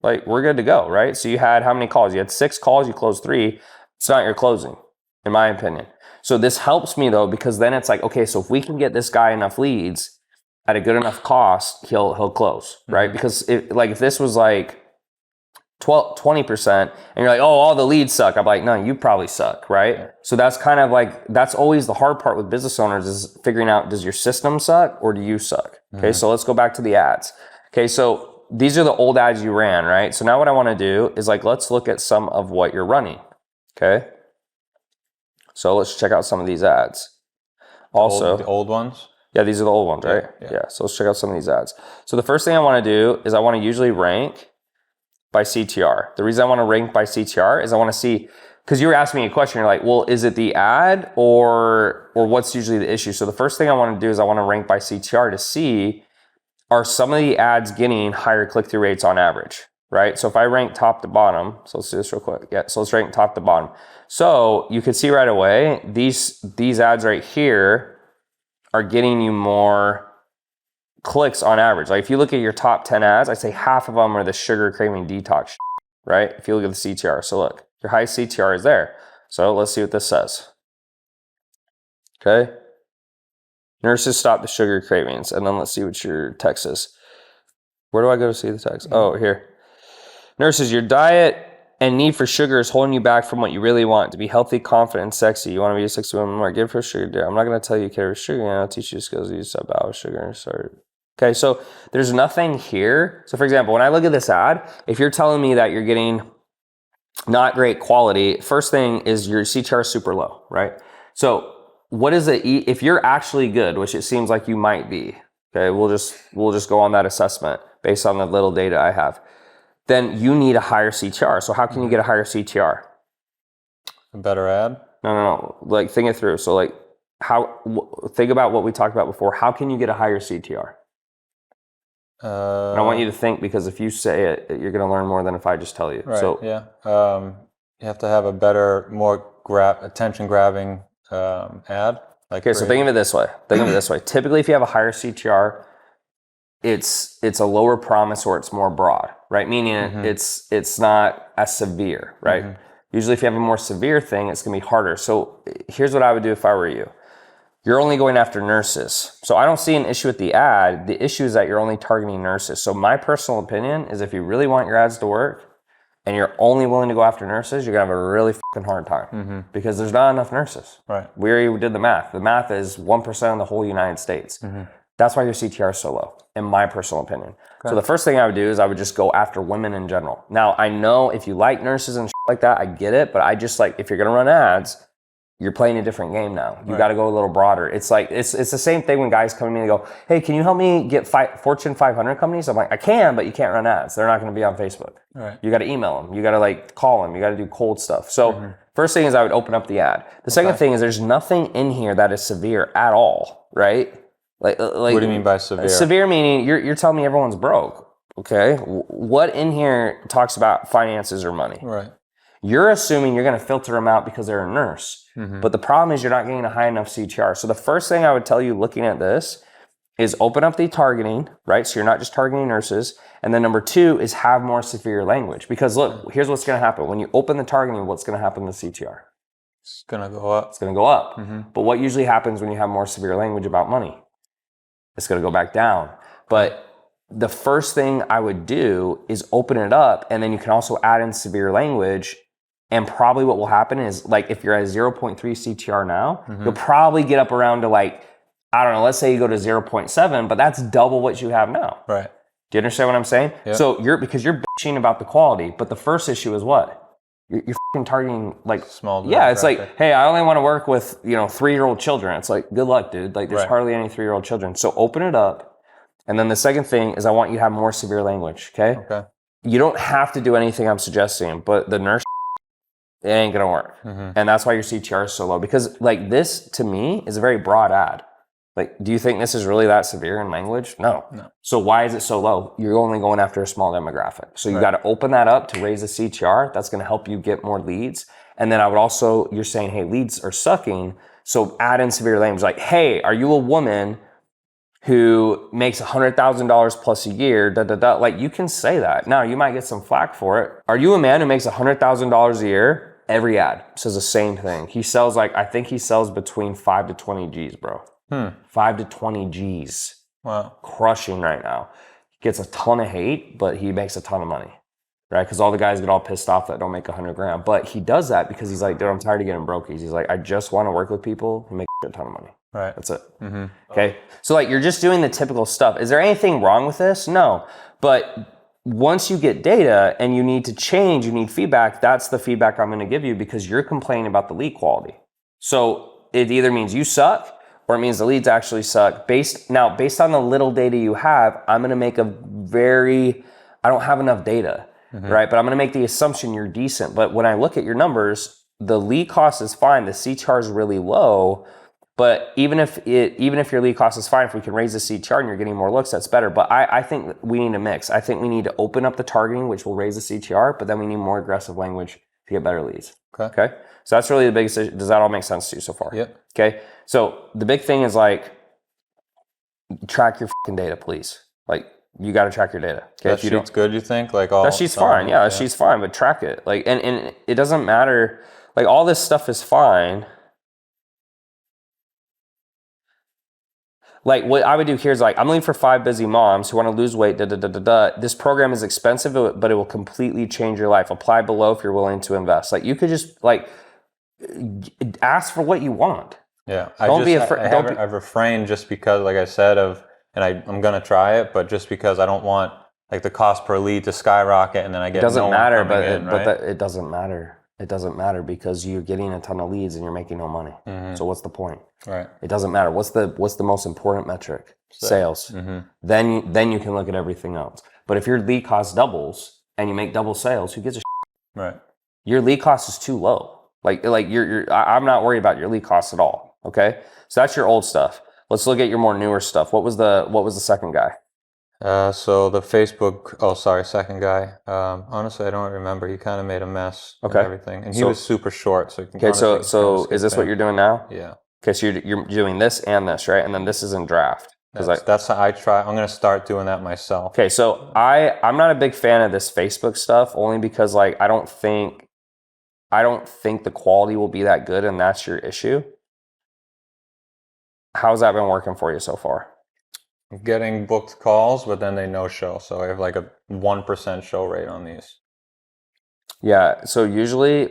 like we're good to go, right? So you had how many calls? You had 6 calls, you closed 3. It's not your closing, in my opinion. So this helps me though, because then it's like, okay, so if we can get this guy enough leads at a good enough cost, he'll close, right? Because if this was like 20% and you're like, oh, all the leads suck, I'm like, no, you probably suck, right? Yeah. So that's kind of like, that's always the hard part with business owners, is figuring out, does your system suck or do you suck? Okay, so let's go back to the ads. Okay, so these are the old ads you ran, right? So now what I want to do is like, let's look at some of what you're running, okay? So let's check out some of these ads. Also, the old ones? Yeah, these are the old ones, right? Yeah. So let's check out some of these ads. So the first thing I want to do is I want to usually rank by CTR. The reason I want to rank by CTR is I want to see, because you were asking me a question, you're like, well, is it the ad or what's usually the issue? So the first thing I want to do is I want to rank by CTR to see, are some of the ads getting higher click-through rates on average, right? So if I rank top to bottom, so let's do this real quick. Yeah, so let's rank top to bottom. So you can see right away, these ads right here are getting you more clicks on average. Like if you look at your top 10 ads, I'd say half of them are the sugar craving detox, right? If you look at the CTR. So look, your high CTR is there. So let's see what this says. Okay. Nurses stop the sugar cravings. And then let's see what your text is. Where do I go to see the text? Oh, here. Nurses, your diet and need for sugar is holding you back from what you really want, to be healthy, confident, and sexy. You want to be a sexy woman more. Give her sugar. I'm not going to tell you to carry sugar. I'll teach you skills. You stop out with sugar and start Okay, so there's nothing here. So for example, when I look at this ad, if you're telling me that you're getting not great quality, first thing is your CTR is super low, right? So what is it, if you're actually good, which it seems like you might be, okay, we'll just go on that assessment based on the little data I have, then you need a higher CTR. So how can you get a higher CTR? A better ad? No. Like think it through. So like think about what we talked about before. How can you get a higher CTR? And I want you to think, because if you say it, you're going to learn more than if I just tell you. Right, So yeah. You have to have a better, more attention-grabbing ad. Like okay, so think of it this way. Typically, if you have a higher CTR, it's a lower promise or it's more broad, right? Meaning it's not as severe, right? Usually, if you have a more severe thing, it's going to be harder. So here's what I would do if I were you. You're only going after nurses. So I don't see an issue with the ad. The issue is that you're only targeting nurses. So my personal opinion is if you really want your ads to work and you're only willing to go after nurses, you're gonna have a really fucking hard time because there's not enough nurses. Right. We already did the math. The math is 1% of the whole United States. That's why your CTR is so low, in my personal opinion. Okay. So the first thing I would do is I would just go after women in general. Now, I know if you like nurses and shit like that, I get it, but I just like, if you're gonna run ads, you're playing a different game now. You got to go a little broader. It's like, it's the same thing when guys come to me and go, hey, can you help me get Fortune 500 companies? I'm like, I can, but you can't run ads. They're not going to be on Facebook. Right. You got to email them. You got to like call them. You got to do cold stuff. So first thing is I would open up the ad. The second thing is there's nothing in here that is severe at all, right? Like what do you mean by severe? Severe meaning you're telling me everyone's broke. Okay. What in here talks about finances or money? Right. You're assuming you're going to filter them out because they're a nurse. But the problem is you're not getting a high enough CTR. So the first thing I would tell you looking at this is open up the targeting, right? So you're not just targeting nurses. And then number two is have more severe language. Because look, here's what's going to happen. When you open the targeting, what's going to happen to CTR? It's going to go up. It's going to go up. But what usually happens when you have more severe language about money? It's going to go back down. But the first thing I would do is open it up, and then you can also add in severe language. And probably what will happen is, like, if you're at 0.3 CTR now, you'll probably get up around to like, I don't know, let's say you go to 0.7, but that's double what you have now. Right. Do you understand what I'm saying? Yep. So because you're bitching about the quality, but the first issue is what? You're fucking targeting like small. Yeah, it's like, hey, I only want to work with 3-year-old children. It's like, good luck, dude. Like, there's hardly any 3-year-old children. So open it up, and then the second thing is I want you to have more severe language. Okay. You don't have to do anything I'm suggesting, but the nurse, it ain't gonna work. And that's why your CTR is so low. Because like this, to me, is a very broad ad. Like, do you think this is really that severe in language? No. So why is it so low? You're only going after a small demographic. So you got to open that up to raise the CTR. That's going to help you get more leads. And then I would also, you're saying, hey, leads are sucking. So add in severe language. Like, hey, are you a woman who makes $100,000 plus a year? Like, you can say that. Now, you might get some flack for it. Are you a man who makes $100,000 a year? Every ad says the same thing. He sells I think he sells between 5 to 20 G's, bro. 5 to 20 G's. Wow. Crushing right now. He gets a ton of hate, but he makes a ton of money, right? Because all the guys get all pissed off that don't make 100 grand. But he does that because he's like, dude, I'm tired of getting brokies. He's like, I just want to work with people who make a ton of money. Right. That's it. Okay. So like, you're just doing the typical stuff. Is there anything wrong with this? No. But once you get data and you need to change, you need feedback, that's the feedback I'm going to give you because you're complaining about the lead quality. So it either means you suck or it means the leads actually suck. Based on the little data you have, I'm going to make I don't have enough data, right? But I'm going to make the assumption you're decent. But when I look at your numbers, the lead cost is fine. The CTR is really low. But even if your lead cost is fine, if we can raise the CTR and you're getting more looks, that's better. But I think we need a mix. I think we need to open up the targeting, which will raise the CTR, but then we need more aggressive language to get better leads. Okay. So that's really the biggest issue. Does that all make sense to you so far? Yep. Okay. So the big thing is like, track your fucking data, please. Like, you got to track your data. Okay. That sheet's good, you think? Like all that sheet's fine. Yeah, that sheet's fine, but track it. Like, and it doesn't matter. Like, all this stuff is fine. Like, what I would do here is like, I'm looking for 5 busy moms who want to lose weight, This program is expensive, but it will completely change your life. Apply below if you're willing to invest. Like, you could just like ask for what you want. Yeah. Don't be afraid. I've refrained just because, like I said, of and I'm gonna try it, but just because I don't want like the cost per lead to skyrocket, and then I get It doesn't no matter, one coming but in, right? it doesn't matter. It doesn't matter because you're getting a ton of leads and you're making no money. So what's the point? Right. It doesn't matter. What's the most important metric? Sales. Then you can look at everything else. But if your lead cost doubles and you make double sales, who gives a shit? Right. Your lead cost is too low. I'm not worried about your lead costs at all. Okay, so that's your old stuff. Let's look at your more newer stuff. What was the second guy? So the Facebook, second guy. Honestly, I don't remember. He kind of made a mess and Okay. everything. And he was super short. So Okay, so is this what you're doing now? Yeah. Okay, so you're doing this and this, right? And then this is in draft. That's how I try. I'm going to start doing that myself. Okay, so I'm not a big fan of this Facebook stuff only because like I don't think the quality will be that good, and that's your issue. How's that been working for you so far? I'm getting booked calls, but then they no show. So I have like a 1% show rate on these. Yeah, so usually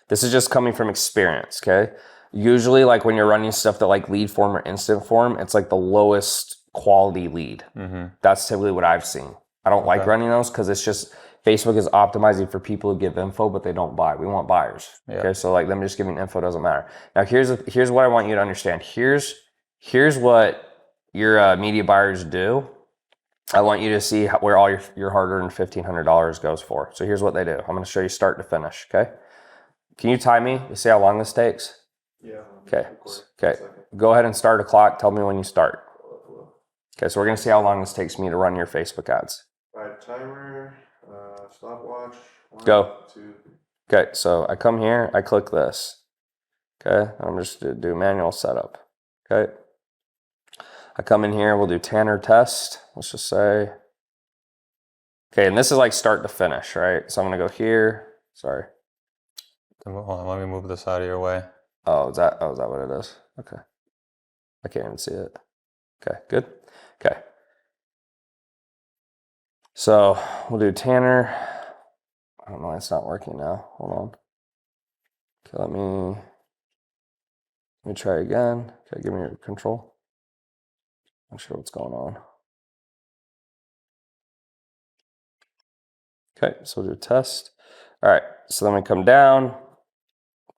this is just coming from experience, okay? Usually like when you're running stuff that like lead form or instant form, it's like the lowest quality lead. That's typically what I've seen. I don't like running those because it's just Facebook is optimizing for people who give info, but they don't buy. We want buyers. Yeah. Okay, so like them just giving info doesn't matter. Now here's what I want you to understand. Here's what your media buyers do. I want you to see where all your hard-earned $1,500 goes for. So here's what they do. I'm going to show you start to finish. Okay. Can you time me to see how long this takes? Yeah. Okay. Okay. Go ahead and start a clock. Tell me when you start. Okay. So we're going to see how long this takes me to run your Facebook ads. Right. Timer. Stopwatch. 1, Go. 2. Okay. So I come here. I click this. Okay. I'm just going to do manual setup. Okay. I come in here. We'll do Tanner test. Let's just say. Okay. And this is like start to finish, right? So I'm going to go here. Sorry. Hold on, let me move this out of your way. Oh, is that what it is? Okay. I can't even see it. Okay, good. Okay. So we'll do Tanner. I don't know, it's not working now. Hold on. Okay, let me try again. Okay, give me your control. Not sure what's going on. Okay, so we'll do test. All right, so then we come down.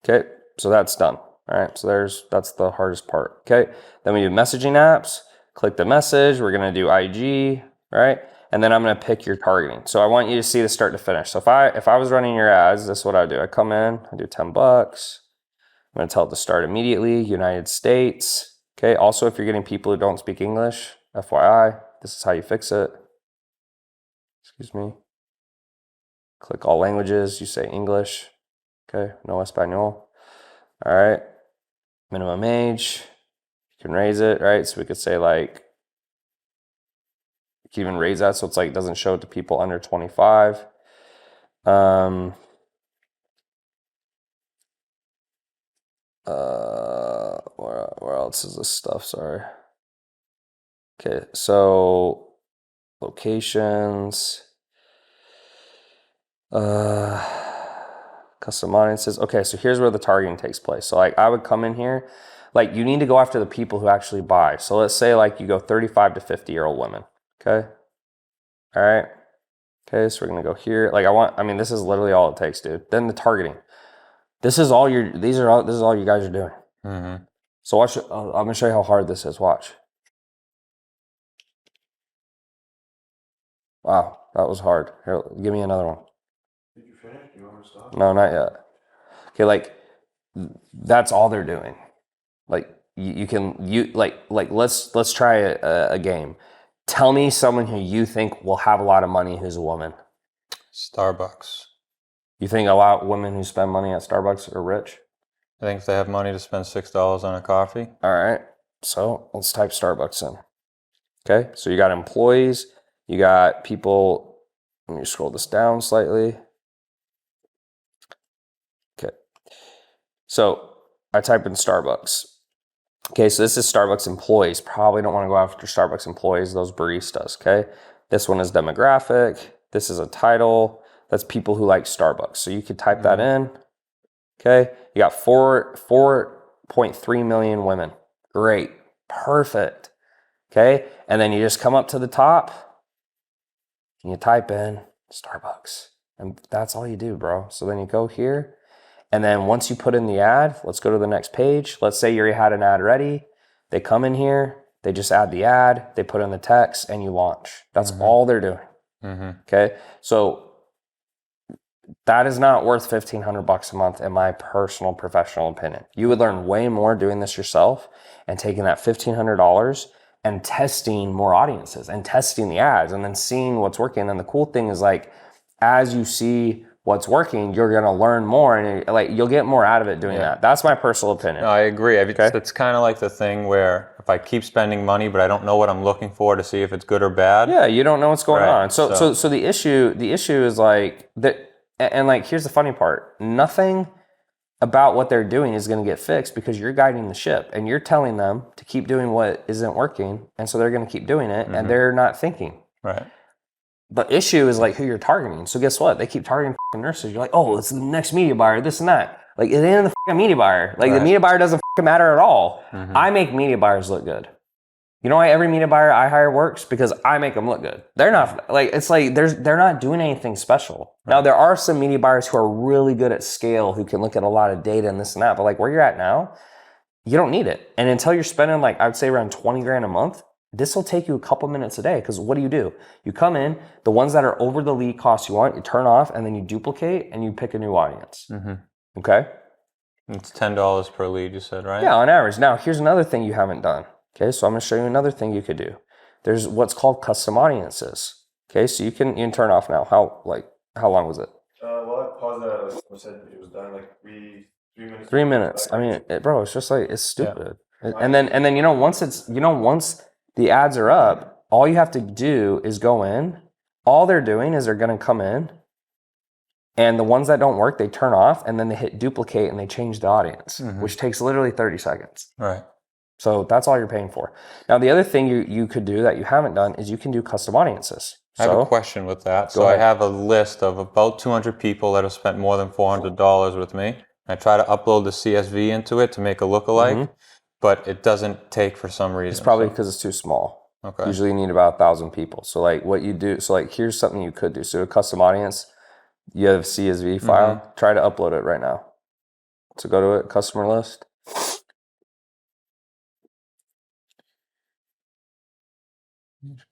Okay, so that's done. All right, so that's the hardest part. Okay, then we do messaging apps. Click the message. We're gonna do IG, right? And then I'm gonna pick your targeting. So I want you to see the start to finish. So if I was running your ads, this is what I do. I come in, I do $10. I'm gonna tell it to start immediately. United States. Okay. Also, if you're getting people who don't speak English, FYI, this is how you fix it. Excuse me. Click all languages. You say English. Okay, no Espanol. All right, minimum age, you can raise it, right? So we could say like, you can even raise that so it's like, it doesn't show it to people under 25. Where else is this stuff? Sorry. Okay, so locations, custom audiences. Okay, so here's where the targeting takes place. So like I would come in here, like you need to go after the people who actually buy. So let's say like you go 35 to 50-year-old women. Okay. All right. Okay, so we're gonna go here. Like this is literally all it takes, dude. Then the targeting. This is all you guys are doing. So watch. I'm gonna show you how hard this is. Watch. Wow, that was hard. Here, give me another one. Did you finish? Do you want me to stop? No, not yet. Okay, like that's all they're doing. Like let's try a game. Tell me someone who you think will have a lot of money who's a woman. Starbucks. You think a lot of women who spend money at Starbucks are rich? I think if they have money to spend $6 on a coffee. All right, so let's type Starbucks in. Okay, so you got employees, you got people. Let me scroll this down slightly. Okay, so I type in Starbucks. Okay, so this is Starbucks employees. Probably don't want to go after Starbucks employees, those baristas, okay? This one is demographic. This is a title. That's people who like Starbucks. So you could type that in, okay? You got 4.3 million women. Great, perfect. Okay. And then you just come up to the top and you type in Starbucks. And that's all you do, bro. So then you go here. And then once you put in the ad, let's go to the next page. Let's say you already had an ad ready. They come in here, they just add the ad, they put in the text, and you launch. That's all they're doing. Okay. So that is not worth $1,500 a month in my personal professional opinion. You would learn way more doing this yourself and taking that $1,500 and testing more audiences and testing the ads and then seeing what's working. And the cool thing is like, as you see what's working, you're going to learn more and like you'll get more out of it doing that. That's my personal opinion. No, I agree. It's kind of like the thing where if I keep spending money, but I don't know what I'm looking for to see if it's good or bad. Yeah, you don't know what's going on. So the issue is like that. And like, here's the funny part. Nothing about what they're doing is going to get fixed because you're guiding the ship and you're telling them to keep doing what isn't working. And so they're going to keep doing it and they're not thinking. Right. The issue is like who you're targeting. So guess what? They keep targeting nurses. You're like, oh, it's the next media buyer, this and that. Like it ain't the media buyer. Like the media buyer doesn't matter at all. I make media buyers look good. You know why every media buyer I hire works? Because I make them look good. They're not like, it's like they're not doing anything special. Right. Now there are some media buyers who are really good at scale, who can look at a lot of data and this and that. But like where you're at now, you don't need it. And until you're spending like, I would say around 20 grand a month, this will take you a couple minutes a day. Because what do? You come in, the ones that are over the lead cost you want, you turn off and then you duplicate and you pick a new audience. Okay? It's $10 per lead, you said, right? Yeah, on average. Now here's another thing you haven't done. Okay, so I'm going to show you another thing you could do. There's what's called custom audiences. Okay, so you can turn off now. How long was it? Well, I paused that. I said it was done like 3 minutes. 3 minutes. I mean, bro, it's just like it's stupid. Yeah. And then once the ads are up, all you have to do is go in. All they're doing is they're going to come in, and the ones that don't work, they turn off, and then they hit duplicate and they change the audience, which takes literally 30 seconds. Right. So that's all you're paying for. Now, the other thing you could do that you haven't done is you can do custom audiences. I have a question with that. So I have a list of about 200 people that have spent more than $400 with me. I try to upload the CSV into it to make a lookalike, but it doesn't take for some reason. It's probably because it's too small. Okay. Usually you need about 1,000 people. So like what you do, so like here's something you could do. So a custom audience, you have a CSV file, try to upload it right now. So go to it, customer list.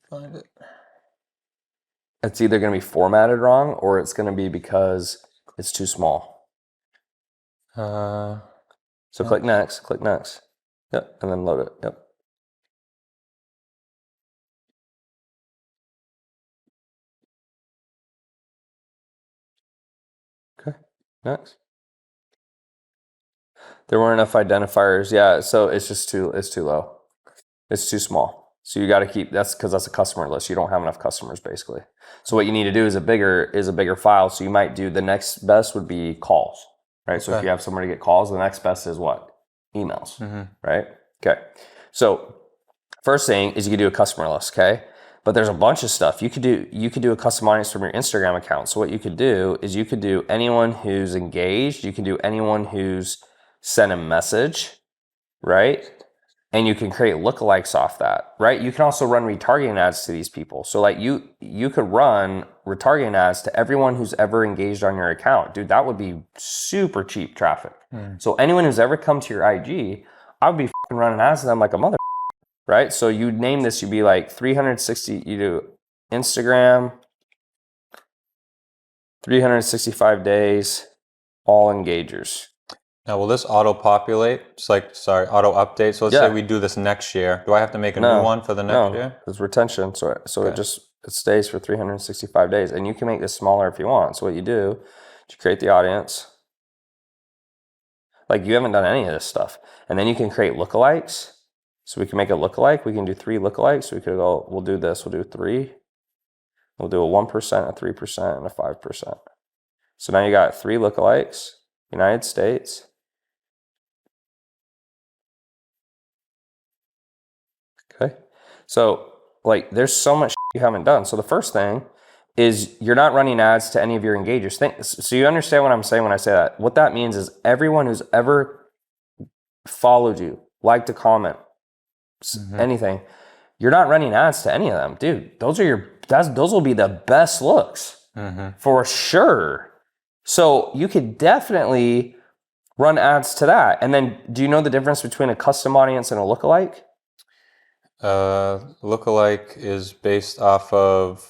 Find it. It's either going to be formatted wrong or it's going to be because it's too small. So click next. Yep, and then load it. Yep. Okay, next. There weren't enough identifiers. Yeah, so it's too low. It's too small. So you got to keep, that's because that's a customer list. You don't have enough customers basically. So what you need to do is a bigger file. So you might do, the next best would be calls, right? Okay. So if you have somebody get calls, the next best is what? Emails, right? Okay. So first thing is you can do a customer list, okay? But there's a bunch of stuff. You could do a custom audience from your Instagram account. So what you could do is you could do anyone who's engaged. You can do anyone who's sent a message, right? And you can create lookalikes off that, right? You can also run retargeting ads to these people. So like you could run retargeting ads to everyone who's ever engaged on your account. Dude, that would be super cheap traffic. So anyone who's ever come to your IG, I would be running ads to them like a mother, right? So you name this, you'd be like 360, you do Instagram, 365 days, all engagers. Now, will this auto-populate? It's like, auto-update. So let's say we do this next year. Do I have to make a new one for the next year? No, it's retention. So okay. it stays for 365 days. And you can make this smaller if you want. So what you do is you create the audience. Like you haven't done any of this stuff. And then you can create lookalikes. So we can make a lookalike. We can do 3 lookalikes. So we could go, we'll do this. We'll do 3. We'll do a 1%, a 3%, and a 5%. So now you got 3 lookalikes, United States. Okay, so like there's so much you haven't done. So the first thing is you're not running ads to any of your engagers. So you understand what I'm saying when I say that. What that means is everyone who's ever followed you, liked a comment, anything, you're not running ads to any of them. Dude, those will be the best looks for sure. So you could definitely run ads to that. And then do you know the difference between a custom audience and a lookalike? Lookalike is based off of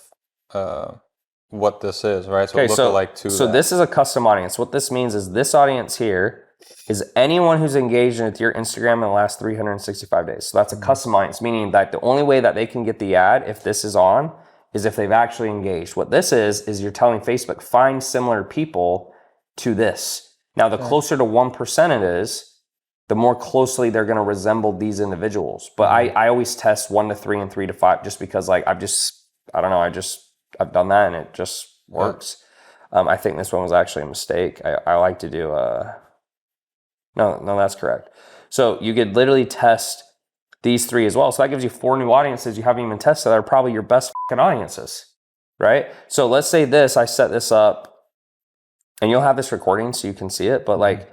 what this is, right? So lookalike to So that. this is a custom audience. What this means is this audience here is anyone who's engaged with your Instagram in the last 365 days. So that's a custom audience, meaning that the only way that they can get the ad if this is on is if they've actually engaged. What this is you're telling Facebook, find similar people to this. Now, the closer to 1% it is, the more closely they're going to resemble these individuals. But I always test 1 to 3 and 3 to 5 just because like I've done that and it just works. I think this one was actually a mistake. I like to do no, that's correct. So you could literally test these 3 as well. So that gives you 4 new audiences you haven't even tested that are probably your best fucking audiences, right? So let's say I set this up and you'll have this recording so you can see it. But like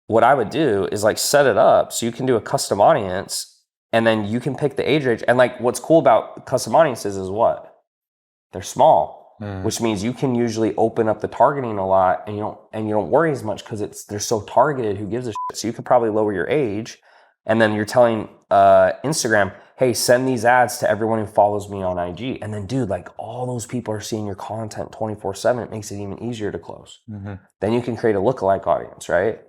what I would do is like set it up so you can do a custom audience and then you can pick the age range. And like what's cool about custom audiences is what? They're small, which means you can usually open up the targeting a lot and you don't worry as much because they're so targeted. Who gives a shit? So you could probably lower your age, and then you're telling Instagram, hey, send these ads to everyone who follows me on IG. And then, dude, like all those people are seeing your content 24/7. It makes it even easier to close. Then you can create a lookalike audience, right?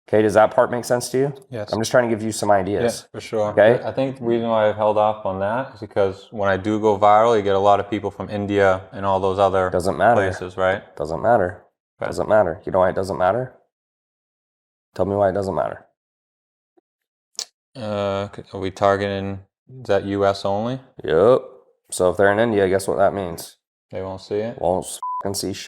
Okay, does that part make sense to you? Yes. I'm just trying to give you some ideas. Yeah, for sure. Okay. I think the reason why I've held off on that is because when I do go viral, you get a lot of people from India and all those other places, right? Doesn't matter. Okay. Doesn't matter. You know why it doesn't matter? Tell me why it doesn't matter. Are we targeting, is that US only? Yep. So if they're in India, guess what that means? They won't see it? Won't fucking see shit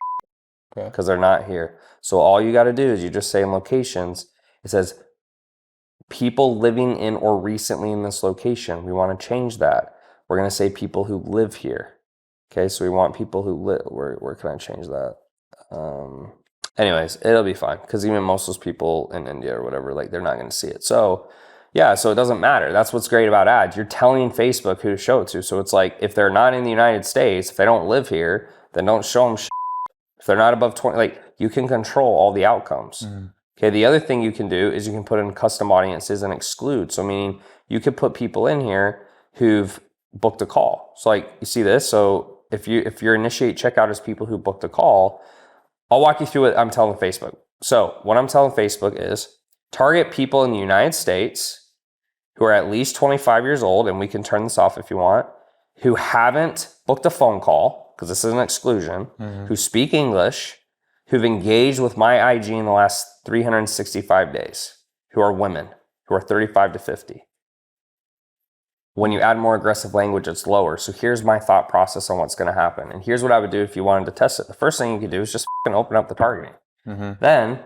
Okay. because they're not here. So all you got to do is you just say in locations, it says people living in or recently in this location. We want to change that. We're going to say people who live here. Okay, so we want people who live. Where can I change that? Anyways, it'll be fine because even most of those people in India or whatever, like they're not going to see it. So yeah, so it doesn't matter. That's what's great about ads. You're telling Facebook who to show it to. So it's like if they're not in the United States, if they don't live here, then don't show them shit. If they're not above 20, like you can control all the outcomes. Okay, the other thing you can do is you can put in custom audiences and exclude. So meaning you could put people in here who've booked a call. So like you see this. So if your initiate checkout is people who booked a call, I'll walk you through what I'm telling Facebook. So what I'm telling Facebook is target people in the United States who are at least 25 years old, and we can turn this off if you want, who haven't booked a phone call, because this is an exclusion, who speak English, who've engaged with my IG in the last 365 days, who are women, who are 35 to 50. When you add more aggressive language, it's lower. So here's my thought process on what's going to happen. And here's what I would do if you wanted to test it. The first thing you could do is just open up the targeting. Then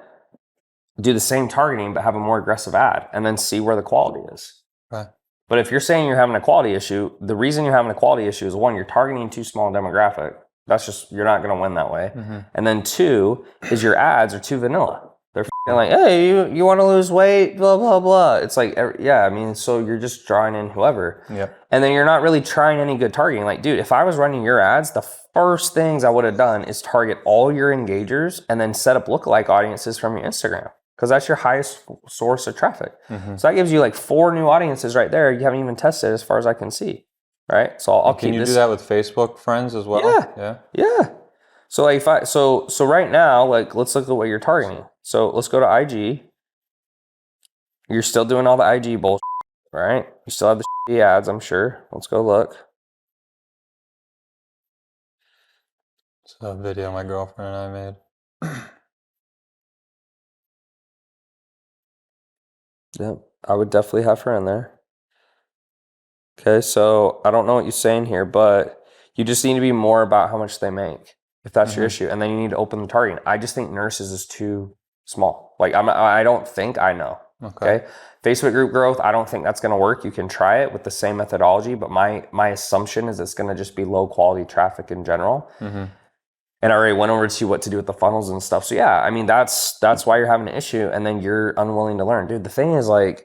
do the same targeting, but have a more aggressive ad, and then see where the quality is. Right. But if you're saying you're having a quality issue, the reason you're having a quality issue is 1, you're targeting too small a demographic. That's just, you're not going to win that way. And then 2 is your ads are too vanilla. They're like, hey, you want to lose weight, blah, blah, blah. It's like, yeah, I mean, so you're just drawing in whoever. Yep. And then you're not really trying any good targeting. Like, dude, if I was running your ads, the first things I would have done is target all your engagers and then set up lookalike audiences from your Instagram, because that's your highest source of traffic. So that gives you like 4 new audiences right there. You haven't even tested as far as I can see, right? So I'll keep this. Can you do that with Facebook friends as well? Yeah. So like so right now, like let's look at what you're targeting. So let's go to IG. You're still doing all the IG bullshit, right? You still have the shitty ads, I'm sure. Let's go look. It's a video my girlfriend and I made. Yep, I would definitely have her in there. Okay, so I don't know what you're saying here, but you just need to be more about how much they make, if that's your issue. And then you need to open the targeting. I just think nurses is too small. Like I don't think I know. Okay. Facebook group growth, I don't think that's going to work. You can try it with the same methodology, but my assumption is it's going to just be low quality traffic in general. And I already went over to what to do with the funnels and stuff. So yeah, I mean, that's why you're having an issue, and then you're unwilling to learn. Dude, the thing is like,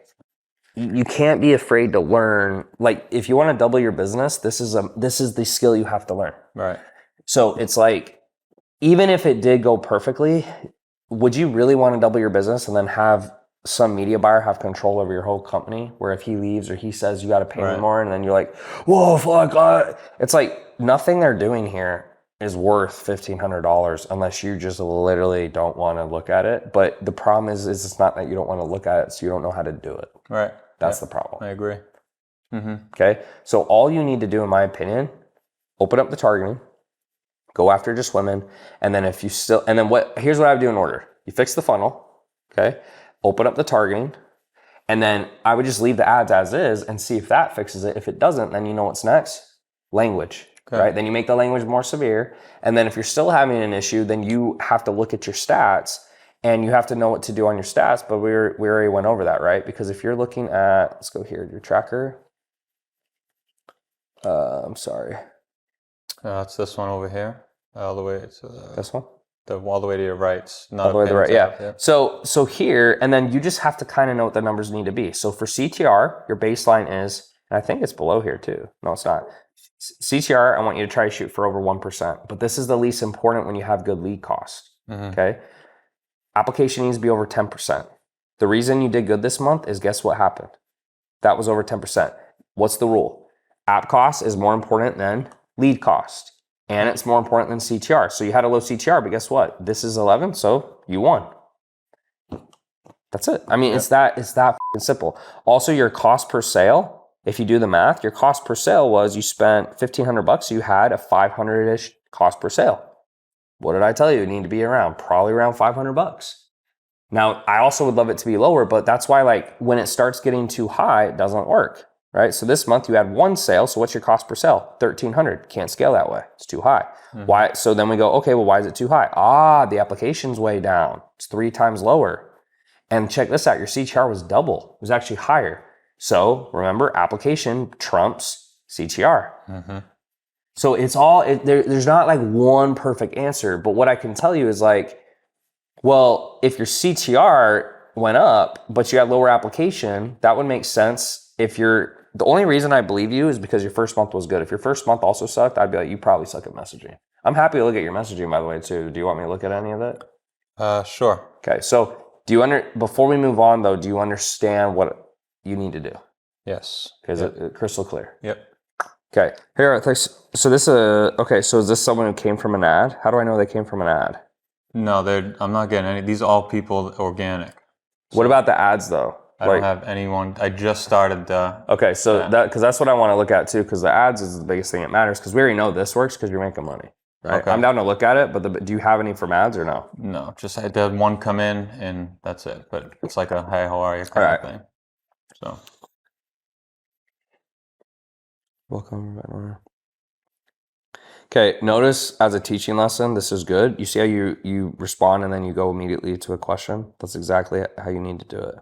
you can't be afraid to learn. Like if you want to double your business, this is the skill you have to learn. Right. So it's like, even if it did go perfectly, would you really want to double your business and then have some media buyer have control over your whole company, where if he leaves or he says you got to pay me more, and then you're like, whoa, fuck. It's like nothing they're doing here is worth $1,500 unless you just literally don't want to look at it. But the problem is it's not that you don't want to look at it, so you don't know how to do it. Right. That's the problem. I agree. Okay. So all you need to do, in my opinion, open up the targeting, go after just women. And then here's what I would do in order. You fix the funnel. Okay. Open up the targeting. And then I would just leave the ads as is and see if that fixes it. If it doesn't, then you know what's next? Language. Okay. Right? Then you make the language more severe. And then if you're still having an issue, then you have to look at your stats and you have to know what to do on your stats. But we already went over that, right? Because if you're looking at, let's go here, your tracker. I'm sorry. It's this one over here. All the way to this one? All the way to your right. Not all the way to the right, yeah. So here, and then you just have to kind of know what the numbers need to be. So for CTR, your baseline is, and I think it's below here too. No, it's not. CTR, I want you to try to shoot for over 1%, but this is the least important when you have good lead cost, okay? Application needs to be over 10%. The reason you did good this month is, guess what happened? That was over 10%. What's the rule? App cost is more important than lead cost, and it's more important than CTR. So you had a low CTR, but guess what? This is 11, so you won. That's it. I mean, it's that f***ing simple. Also, your cost per sale, if you do the math, your cost per sale was you spent $1,500, so you had a 500-ish cost per sale. What did I tell you? You need to be probably around $500. Now, I also would love it to be lower, but that's why, like, when it starts getting too high, it doesn't work. Right? So this month you had one sale. So what's your cost per sale? $1,300. Can't scale that way. It's too high. Why? So then we go, okay, well, why is it too high? The application's way down. It's 3 times lower. And check this out. Your CTR was double. It was actually higher. So remember, application trumps CTR. So it's all, there's not like one perfect answer. But what I can tell you is like, well, if your CTR went up, but you had lower application, that would make sense. The only reason I believe you is because your first month was good. If your first month also sucked, I'd be like, you probably suck at messaging. I'm happy to look at your messaging, by the way, too. Do you want me to look at any of it? Sure. Okay, so before we move on, though, do you understand what you need to do? Yes. Is it crystal clear? Yep. Okay, here, so this, so is this someone who came from an ad? How do I know they came from an ad? No, I'm not getting any. These are all people organic. What about the ads, though? I don't have anyone. I just started. Okay, so because that's what I want to look at too, because the ads is the biggest thing that matters. Because we already know this works because you're making money, right? Okay. I'm down to look at it, but do you have any from ads or no? No, just I had one come in and that's it. But it's like a hey, how are you kind of thing. So, welcome. Okay, notice as a teaching lesson, this is good. You see how you respond and then you go immediately to a question. That's exactly how you need to do it.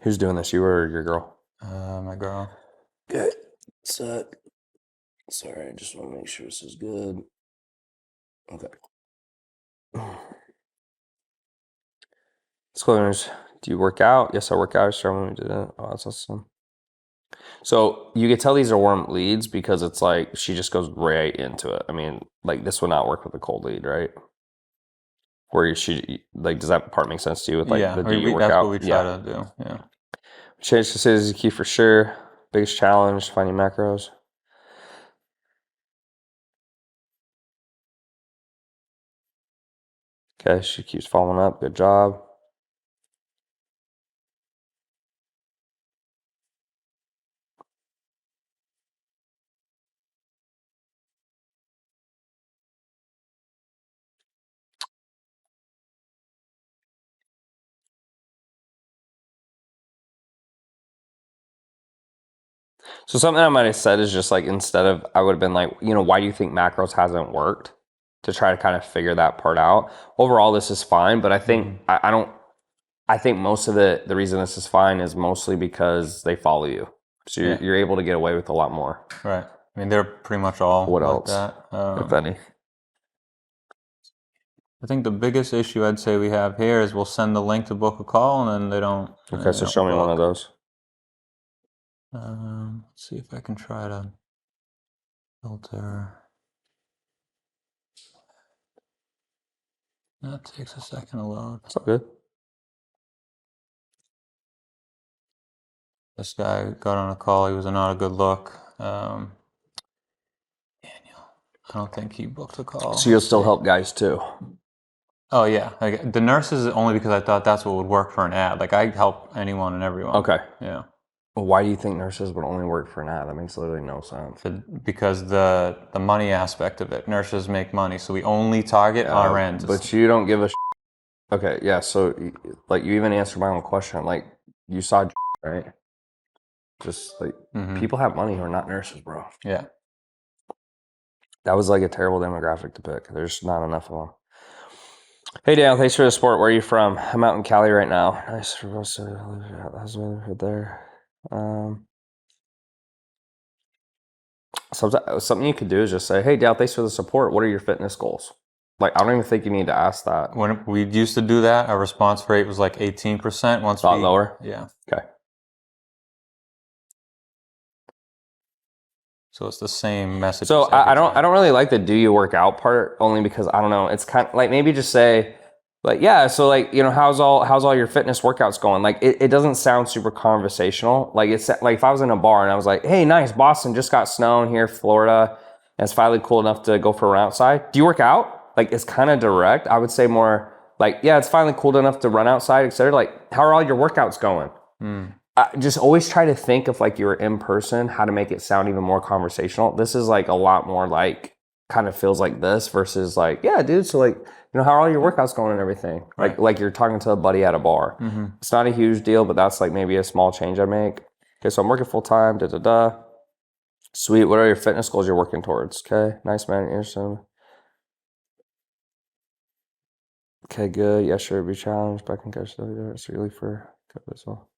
Who's doing this? You or your girl? My girl. Good. Set. Sorry, I just want to make sure this is good. Okay. Disclosures. Do you work out? Yes, I work out. I started when we did it. Oh, that's awesome. So you can tell these are warm leads because it's like she just goes right into it. I mean, like this would not work with a cold lead, right? Where she like, does that part make sense to you? With like the do you work that's out? What we try to do. Yeah. Change to cities is key for sure. Biggest challenge, finding macros. Okay, she keeps following up. Good job. So something I might have said is just like, instead of, I would have been like, why do you think macros hasn't worked? To try to kind of figure that part out. Overall, this is fine, but I think I think most of the reason this is fine is mostly because they follow you. So you're able to get away with a lot more. Right. I mean, they're pretty much all what like else, that. if any? I think the biggest issue I'd say we have here is we'll send the link to book a call and then they don't. Okay, so show me one of those. Let's see if I can try to filter. That takes a second to load. It's all good. This guy got on a call. He was not a good look. Daniel, I don't think he booked a call. So you'll still help guys too? Oh yeah, like, the nurses only because I thought that's what would work for an ad. Like I help anyone and everyone. Okay. Yeah. Well, why do you think nurses would only work for an ad? That makes literally no sense. Because the money aspect of it. Nurses make money, so we only target RNs. But you don't give a Okay, yeah, so like you even answered my own question. Like you saw right? Just like people have money who are not nurses, bro. Yeah. That was like a terrible demographic to pick. There's not enough of them. Hey Dan, thanks for the support. Where are you from? I'm out in Cali right now. Nice for us to live there. Something you could do is just say, "Hey Dale, thanks for the support. What are your fitness goals?" Like I don't even think you need to ask that. When we used to do that, our response rate was like 18%. Once a lot lower. Yeah. Okay. So it's the same message. So I don't really like the "do you work out" part, only because I don't know. It's kind of like maybe just say like, yeah. So like, you know, how's all your fitness workouts going? Like it doesn't sound super conversational. Like it's like if I was in a bar and I was like, hey, nice, Boston just got snow in here, Florida, and it's finally cool enough to go for a run outside. Do you work out? Like it's kind of direct. I would say more like, yeah, it's finally cool enough to run outside, etc. Like, how are all your workouts going? Just always try to think of like you're in person, how to make it sound even more conversational. This is like a lot more like kind of feels like this versus like, yeah, dude. So like, you know, how are all your workouts going and everything? Right. Like you're talking to a buddy at a bar. It's not a huge deal, but that's like maybe a small change I make. Okay, so I'm working full time. Sweet. What are your fitness goals you're working towards? Okay, nice man. You're soon. Okay, good. Yeah, sure. Be challenged. Back and catch the it's really for as well.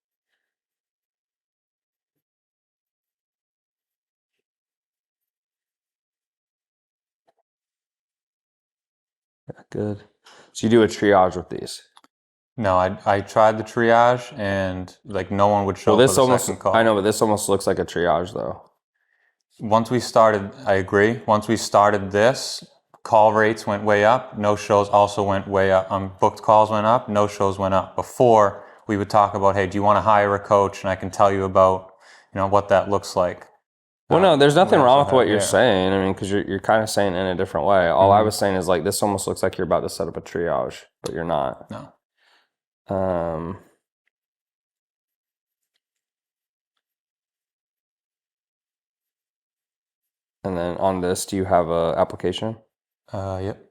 Yeah, good. So you do a triage with these. No, I tried the triage and like no one would show up for the second call. I know, but this almost looks like a triage though. Once we started, I agree. Once we started this, call rates went way up. No shows also went way up. Booked calls went up. No shows went up. Before we would talk about, hey, do you want to hire a coach? And I can tell you about, you know, what that looks like. Well, no, there's nothing wrong with what you're saying. I mean, because you're kind of saying it in a different way. All I was saying is like this almost looks like you're about to set up a triage, but you're not. No. And then on this, do you have a application? Yep.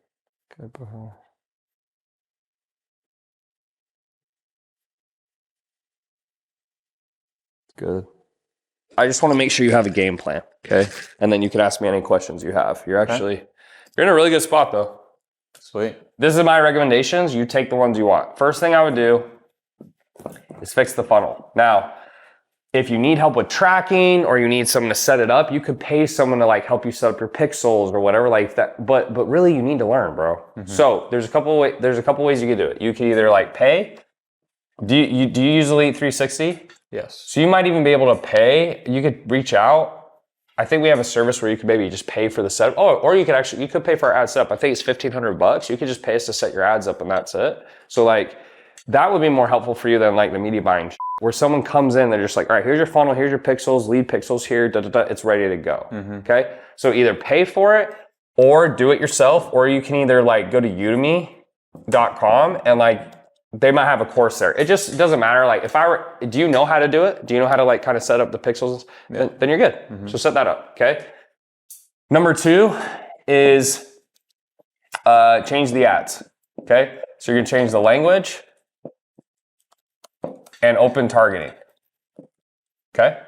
Good. I just want to make sure you have a game plan, okay? And then you can ask me any questions you have. You're in a really good spot though. Sweet. This is my recommendations. You take the ones you want. First thing I would do is fix the funnel. Now, if you need help with tracking or you need someone to set it up, you could pay someone to like help you set up your pixels or whatever like that. But really you need to learn, bro. So there's a couple ways you could do it. You could either like pay. Do you use Elite 360? Yes. So you might even be able to pay. You could reach out. I think we have a service where you could maybe just pay for the setup. Oh, or you could pay for our ad setup. I think it's $1,500. You could just pay us to set your ads up and that's it. So like that would be more helpful for you than like the media buying where someone comes in, they're just like, all right, here's your funnel, here's your pixels, lead pixels here, it's ready to go. Okay. So either pay for it or do it yourself, or you can either like go to udemy.com and like, they might have a course there. It doesn't matter. Like do you know how to do it? Do you know how to like kind of set up the pixels? Yeah. Then you're good. So set that up, okay? Number 2 is change the ads, okay? So you're gonna change the language and open targeting, okay?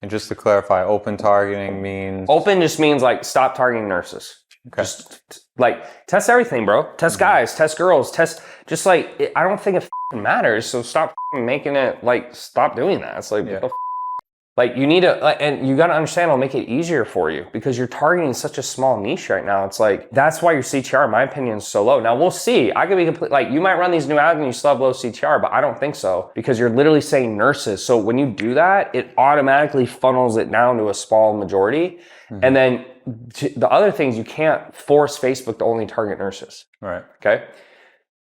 And just to clarify, open targeting means? Open just means like stop targeting nurses. Okay. Just like test everything, bro. Test guys, test girls, test just like I don't think it matters. So stop making it like stop doing that. It's like what the Like you need to, and you got to understand it'll make it easier for you because you're targeting such a small niche right now. It's like, that's why your CTR, in my opinion, is so low. Now we'll see. I could be complete, like you might run these new ads and you still have low CTR, but I don't think so because you're literally saying nurses. So when you do that, it automatically funnels it down to a small majority. And then the other things, you can't force Facebook to only target nurses. Right. Okay.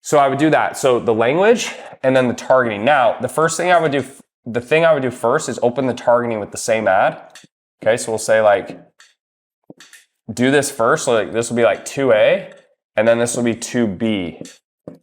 So I would do that. So the language and then the targeting. Now, the thing I would do first is open the targeting with the same ad. Okay, so we'll say like, do this first. So like this will be like 2A, and then this will be 2B.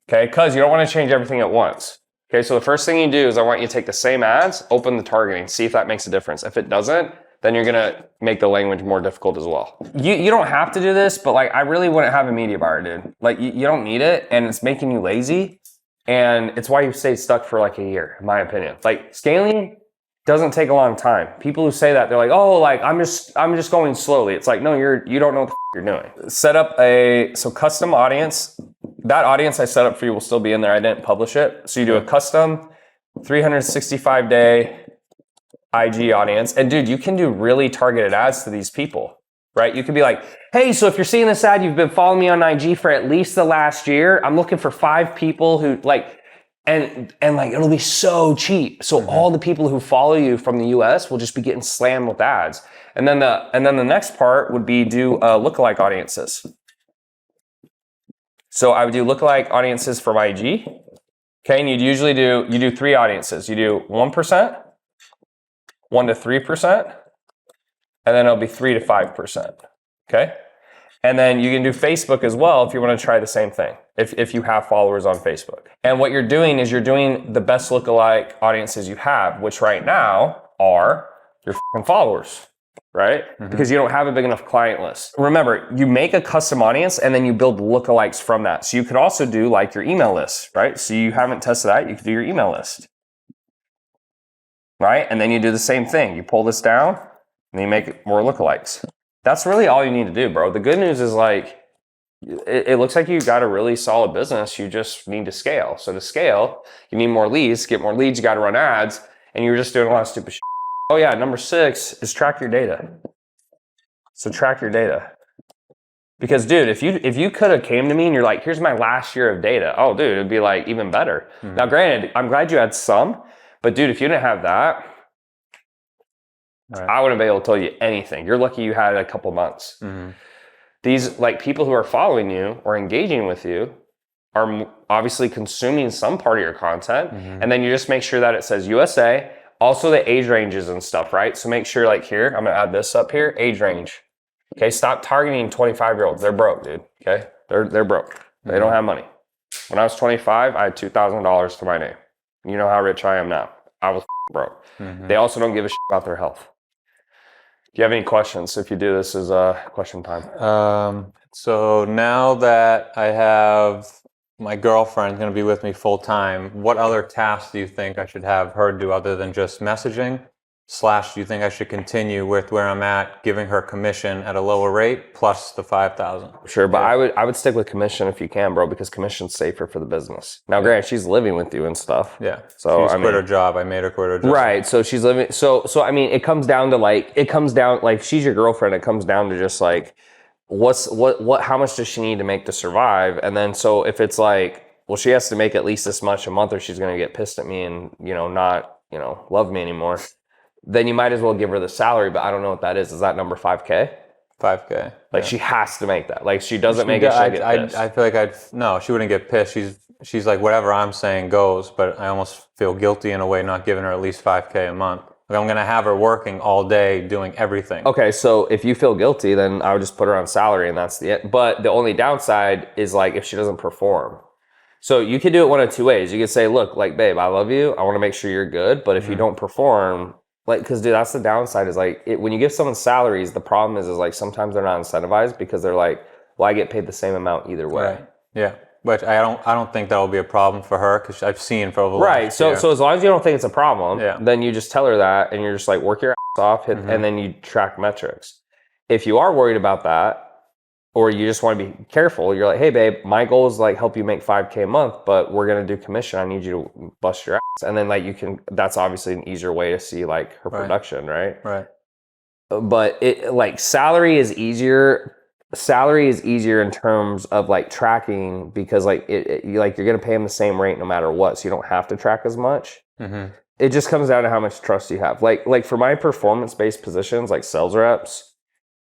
Okay, because you don't want to change everything at once. Okay, so the first thing you do is I want you to take the same ads, open the targeting, see if that makes a difference. If it doesn't, then you're gonna make the language more difficult as well. You don't have to do this, but like I really wouldn't have a media buyer, dude. Like you don't need it, and it's making you lazy. And it's why you stay stuck for like a year, in my opinion. Like scaling doesn't take a long time. People who say that, they're like, oh, like I'm just going slowly. It's like, no, you don't know what the you're doing. Set up so custom audience. That audience I set up for you will still be in there. I didn't publish it. So you do a custom 365-day IG audience. And dude, you can do really targeted ads to these people. Right? You could be like, hey, so if you're seeing this ad, you've been following me on IG for at least the last year. I'm looking for 5 people who like, and like, it'll be so cheap. So all the people who follow you from the US will just be getting slammed with ads. And then the next part would be do lookalike audiences. So I would do lookalike audiences from IG. Okay. And you do 3 audiences. You do 1%, 1 to 3%. And then it'll be 3 to 5%, okay? And then you can do Facebook as well if you want to try the same thing, if you have followers on Facebook. And what you're doing is you're doing the best lookalike audiences you have, which right now are your fucking followers, right? Because you don't have a big enough client list. Remember, you make a custom audience and then you build lookalikes from that. So you could also do like your email list, right? So you haven't tested that, you could do your email list, right? And then you do the same thing. You pull this down, and you make more lookalikes. That's really all you need to do, bro. The good news is like, it looks like you got a really solid business. You just need to scale. So to scale, you need more leads. To get more leads, you got to run ads, and you're just doing a lot of stupid shit. Oh yeah, number 6 is track your data. So track your data. Because dude, if you could have came to me and you're like, here's my last year of data. Oh dude, it'd be like even better. Now granted, I'm glad you had some, but dude, if you didn't have that, right, I wouldn't be able to tell you anything. You're lucky you had it a couple months. These like people who are following you or engaging with you are obviously consuming some part of your content. And then you just make sure that it says USA, also the age ranges and stuff, right? So make sure like here, I'm gonna add this up here, age range. Okay, stop targeting 25-year-olds. They're broke, dude, okay? They're broke. They don't have money. When I was 25, I had $2,000 to my name. You know how rich I am now. I was broke. They also don't give a shit about their health. Do you have any questions? If you do, this is question time. So now that I have my girlfriend going to be with me full time, what other tasks do you think I should have her do other than just messaging? / do you think I should continue with where I'm at, giving her commission at a lower rate plus the 5,000? Sure, but I would stick with commission if you can, bro, because commission's safer for the business. Now, granted, she's living with you and stuff. Yeah. So she's quit her job. I made her quit her job. Right. So she's living. So I mean, it comes down to like she's your girlfriend. It comes down to just like how much does she need to make to survive? And then so if it's like, well, she has to make at least this much a month, or she's gonna get pissed at me and not love me anymore. Then you might as well give her the salary, but I don't know what that is. Is that number 5K? 5K. Like she has to make that. Like she doesn't make it, she'll get pissed. I feel like no, she wouldn't get pissed. She's like, whatever I'm saying goes, but I almost feel guilty in a way not giving her at least 5K a month. Like I'm gonna have her working all day doing everything. Okay, so if you feel guilty, then I would just put her on salary and that's the end. But the only downside is like if she doesn't perform. So you could do it one of 2 ways. You could say, look, like, babe, I love you. I want to make sure you're good. But if you don't perform, like, because dude, that's the downside is like when you give someone salaries, the problem is like sometimes they're not incentivized because they're like, well, I get paid the same amount either way. Right. Yeah. But I don't think that will be a problem for her because I've seen for over the last year. So as long as you don't think it's a problem, then you just tell her that and you're just like work your ass off and then you track metrics. If you are worried about that, or you just want to be careful. You're like, hey babe, my goal is like help you make 5K a month, but we're going to do commission. I need you to bust your ass. And then like that's obviously an easier way to see like her production, right? Right. But it like salary is easier in terms of like tracking, because like like you're going to pay them the same rate no matter what. So you don't have to track as much. Mm-hmm. It just comes down to how much trust you have. Like for my performance-based positions, like sales reps,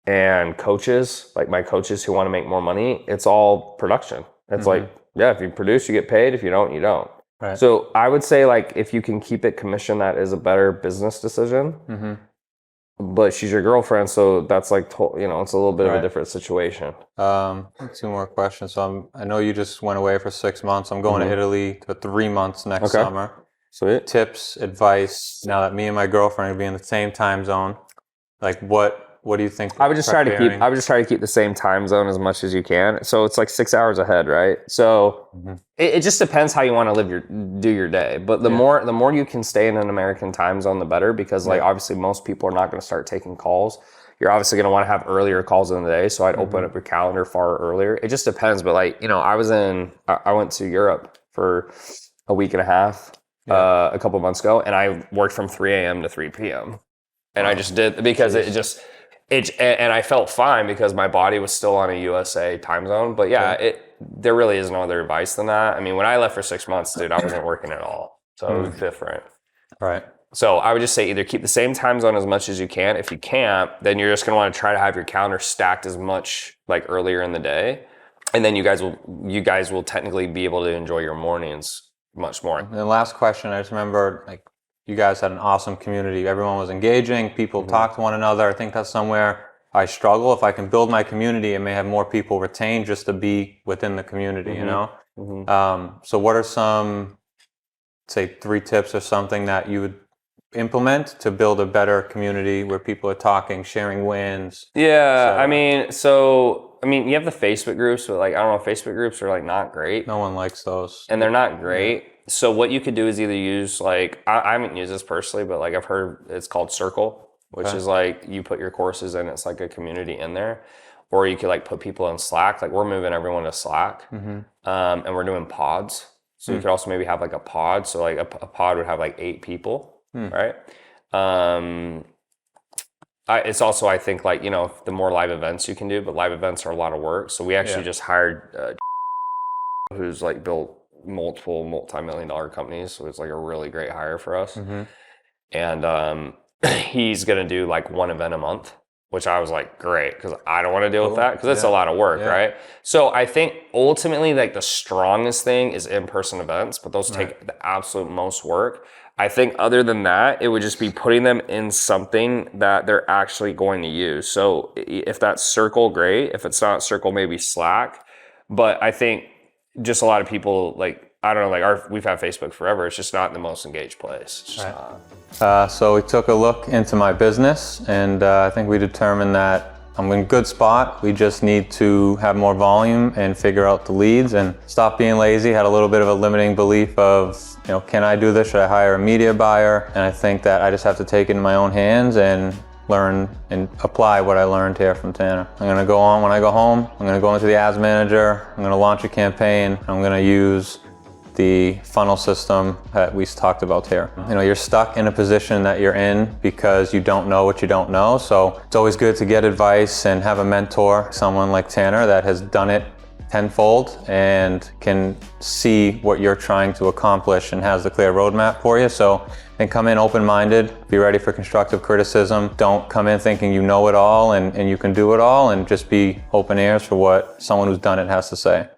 and coaches, like my coaches who want to make more money, it's all production. It's like, yeah, if you produce, you get paid. If you don't, you don't. Right. So I would say like if you can keep it commission, that is a better business decision. Mm-hmm. But she's your girlfriend, so that's like, it's a little bit of a different situation. 2 more questions. So I know you just went away for 6 months. I'm going to Italy for 3 months next summer. Sweet. Tips, advice, now that me and my girlfriend are be in the same time zone, like what do you think? I would just try to keep the same time zone as much as you can. So it's like 6 hours ahead, right? So it just depends how you want to do your day. But the more you can stay in an American time zone, the better, because like obviously most people are not going to start taking calls. You're obviously going to want to have earlier calls in the day. So I'd open up your calendar far earlier. It just depends. But like, I went to Europe for a week and a half a couple of months ago, and I worked from 3 a.m. to 3 p.m. And I just did, because and I felt fine because my body was still on a USA time zone. But there really is no other advice than that. I mean, when I left for 6 months, dude, I wasn't working at all. So it was different. Right. So I would just say either keep the same time zone as much as you can. If you can't, then you're just going to want to try to have your calendar stacked as much like earlier in the day. And then you guys will technically be able to enjoy your mornings much more. And the last question, I just remember like you guys had an awesome community. Everyone was engaging. People talked to one another. I think that's somewhere I struggle. If I can build my community, I may have more people retained just to be within the community, you know? So what are some, say 3 tips or something that you would implement to build a better community where people are talking, sharing wins? Yeah, I mean, you have the Facebook groups, but like, I don't know, Facebook groups are like not great. No one likes those. And they're not great. So what you could do is either use like, I haven't used this personally, but like I've heard it's called Circle, which is like you put your courses in, it's like a community in there. Or you could like put people in Slack. Like we're moving everyone to Slack, and we're doing pods. So you could also maybe have like a pod. So like a pod would have like 8 people, right? It's also, I think like, the more live events you can do, but live events are a lot of work. So we actually just hired who's like built multiple multi-million-dollar companies. So it's like a really great hire for us. And he's going to do like 1 event a month, which I was like, great, because I don't want to deal with that, because it's a lot of work, right? So I think ultimately like the strongest thing is in-person events, but those take the absolute most work. I think other than that, it would just be putting them in something that they're actually going to use. So if that's Circle, great. If it's not Circle, maybe Slack. But I think just a lot of people, like, I don't know, like we've had Facebook forever. It's just not the most engaged place. It's just not. So we took a look into my business, and I think we determined that I'm in a good spot. We just need to have more volume and figure out the leads and stop being lazy. Had a little bit of a limiting belief of, can I do this? Should I hire a media buyer? And I think that I just have to take it in my own hands and learn and apply what I learned here from Tanner. I'm gonna go on, when I go home, I'm gonna go into the ads manager, I'm gonna launch a campaign, I'm gonna use the funnel system that we talked about here. You're stuck in a position that you're in because you don't know what you don't know. So it's always good to get advice and have a mentor, someone like Tanner that has done it tenfold and can see what you're trying to accomplish and has the clear roadmap for you. So then come in open-minded, be ready for constructive criticism. Don't come in thinking you know it all and you can do it all, and just be open ears for what someone who's done it has to say.